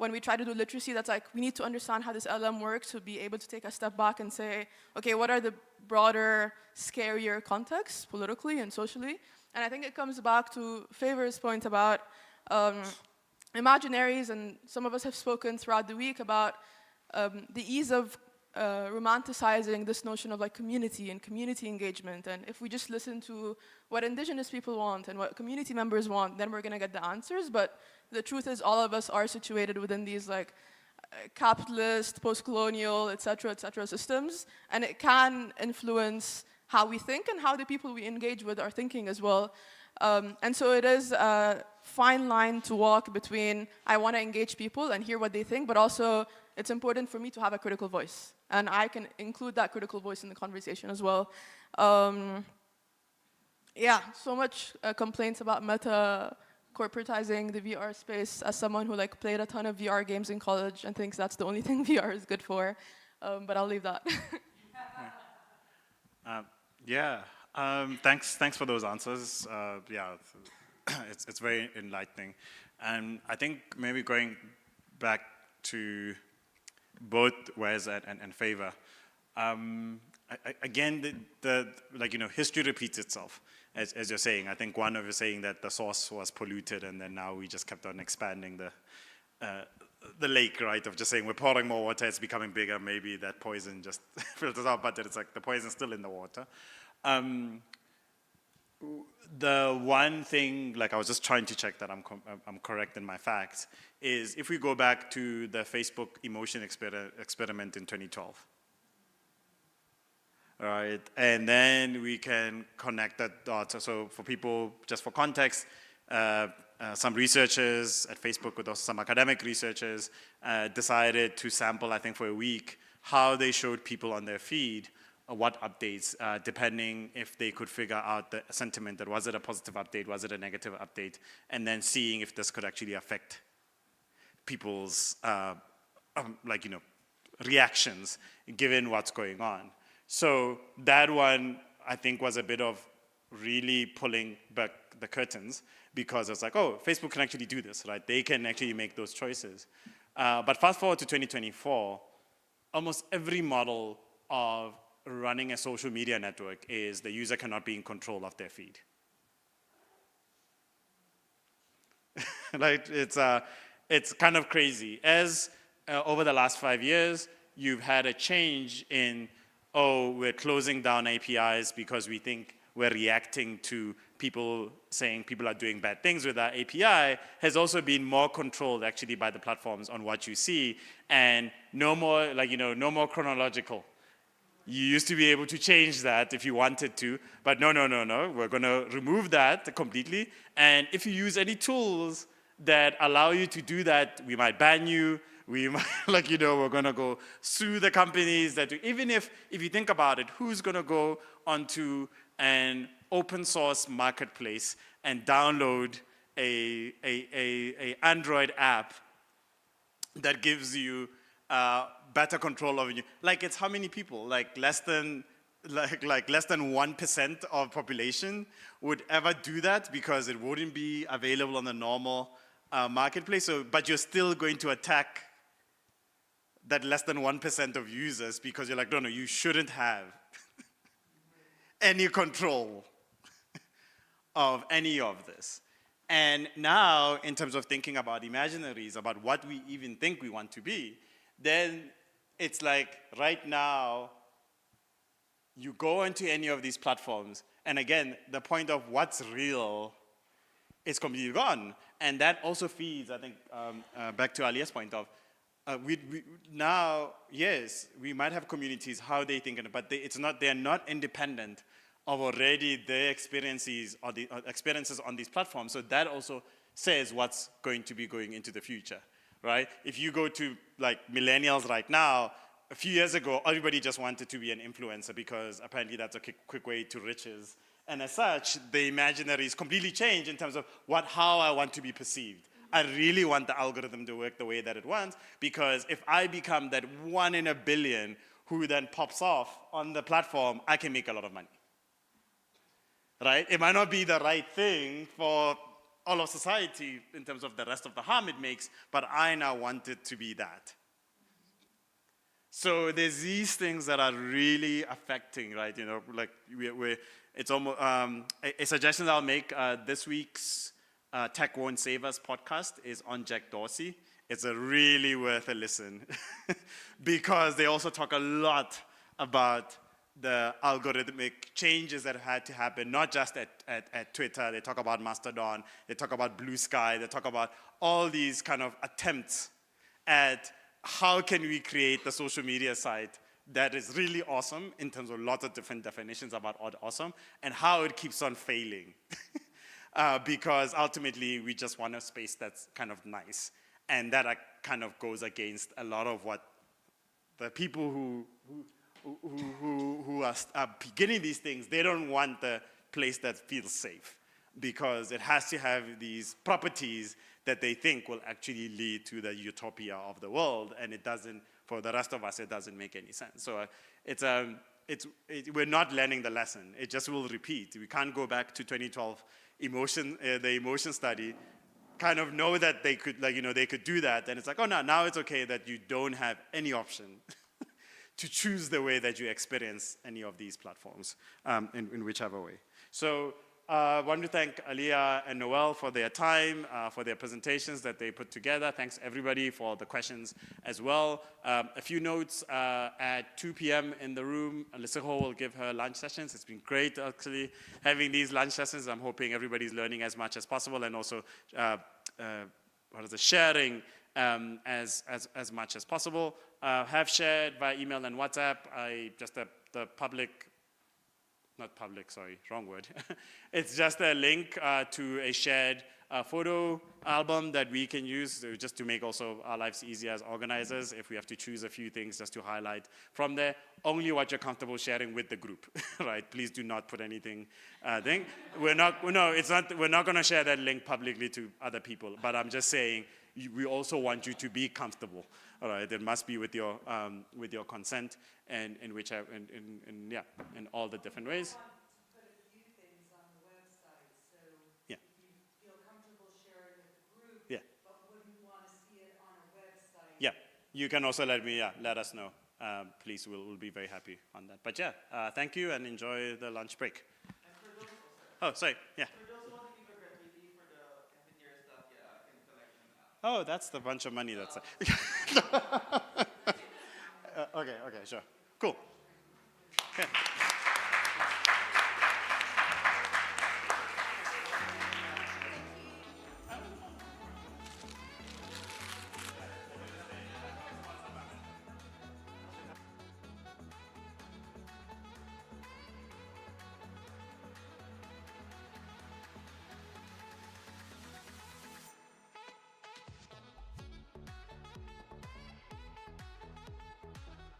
when we try to do literacy, that's like, we need to understand how this LM works to be able to take a step back and say, okay, what are the broader, scarier contexts, politically and socially? And I think it comes back to Favor's point about imaginaries, and some of us have spoken throughout the week about the ease of romanticizing this notion of like community and community engagement. And if we just listen to what indigenous people want and what community members want, then we're gonna get the answers. But the truth is all of us are situated within these like capitalist, post-colonial, et cetera, systems. And it can influence how we think and how the people we engage with are thinking as well. And so it is a fine line to walk between I want to engage people and hear what they think, but also it's important for me to have a critical voice. And I can include that critical voice in the conversation as well. Yeah, so much complaints about Meta corporatizing the VR space as someone who like played a ton of VR games in college and thinks that's the only thing VR is good for. But I'll leave that. Thanks for those answers. Yeah, it's very enlightening. And I think maybe going back to both Wes and Favor, again, history repeats itself, as you're saying. I think one of you saying that the source was polluted, and then now we just kept on expanding the lake, right? Of just saying we're pouring more water, it's becoming bigger. Maybe that poison just filters out, but it's like the poison's still in the water. The one thing, like I was just trying to check that I'm correct in my facts, is if we go back to the Facebook emotion experiment in 2012, all right, and then we can connect that dots. So for people, just for context, some researchers at Facebook, with also some academic researchers, decided to sample, I think for a week, how they showed people on their feed what updates, depending if they could figure out the sentiment, that was it a positive update, was it a negative update, and then seeing if this could actually affect people's reactions given what's going on. So that one, I think, was a bit of really pulling back the curtains, because it's like, oh, Facebook can actually do this, right? They can actually make those choices. But fast forward to 2024, almost every model of running a social media network is the user cannot be in control of their feed. Like, it's kind of crazy. As over the last 5 years, you've had a change in, oh, we're closing down APIs because we think we're reacting to people saying people are doing bad things with our API, has also been more controlled actually by the platforms on what you see, and no more, no more chronological. You used to be able to change that if you wanted to, but no, we're gonna remove that completely, and if you use any tools that allow you to do that, we might ban you, we might, we're gonna go sue the companies that do, even if you think about it, who's gonna go onto an open source marketplace and download a Android app that gives you better control over you? Like, it's how many people? Like less than 1% of population would ever do that, because it wouldn't be available on the normal marketplace. So, but you're still going to attack that less than 1% of users, because you're like, no, you shouldn't have any control of any of this. And now, in terms of thinking about imaginaries, about what we even think we want to be, then it's like, right now, you go into any of these platforms, and again, the point of what's real is completely gone. And that also feeds, I think, back to Alia's point of, now, yes, we might have communities, how they think, but they're not independent of already their experiences or the experiences on these platforms. So that also says what's going to be going into the future, right? If you go to millennials right now, a few years ago, everybody just wanted to be an influencer because apparently that's a quick way to riches. And as such, the imaginary is completely changed in terms of how I want to be perceived. I really want the algorithm to work the way that it wants, because if I become that 1 in a billion who then pops off on the platform, I can make a lot of money. Right? It might not be the right thing for all of society in terms of the rest of the harm it makes, but I now want it to be that. So there's these things that are really affecting, right? It's almost a suggestion that I'll make. This week's Tech Won't Save Us podcast is on Jack Dorsey. It's a really worth a listen because they also talk a lot about the algorithmic changes that had to happen, not just at Twitter. They talk about Mastodon, they talk about Blue Sky, they talk about all these kind of attempts at how can we create the social media site that is really awesome in terms of lots of different definitions about awesome, and how it keeps on failing. Because ultimately we just want a space that's kind of nice, and that kind of goes against a lot of what the people who are beginning these things. They don't want the place that feels safe, because it has to have these properties that they think will actually lead to the utopia of the world, and it doesn't. For the rest of us, it doesn't make any sense. So we're not learning the lesson. It just will repeat. We can't go back to 2012 the emotion study, kind of know that they could, they could do that, and it's like, oh, no, now it's okay that you don't have any option to choose the way that you experience any of these platforms, in whichever way. So I want to thank Alia and Noelle for their time, for their presentations that they put together. Thanks everybody for the questions as well. A few notes, at 2 p.m. in the room, Lesego will give her lunch sessions. It's been great actually having these lunch sessions. I'm hoping everybody's learning as much as possible, and also sharing as much as possible. Have shared by email and WhatsApp. The public, not public, sorry, wrong word. It's just a link to a shared photo album that we can use just to make also our lives easier as organizers. If we have to choose a few things just to highlight from there, only what you're comfortable sharing with the group, right? Please do not put anything. We're not going to share that link publicly to other people. But I'm just saying, we also want you to be comfortable all right, it must be with your consent, and in which in all the different ways. Put a few things on the website, so Yeah. if you feel comfortable sharing with the group, Yeah. but wouldn't want to see it on a website. Yeah, you can also let us know. Please, we'll be very happy on that. But yeah, thank you and enjoy the lunch break. Oh, sorry, yeah. For those who want to give a gratuity for the cafeteria stuff, yeah, I can collect them now. Oh, that's the bunch of money that's. Okay, sure. Cool.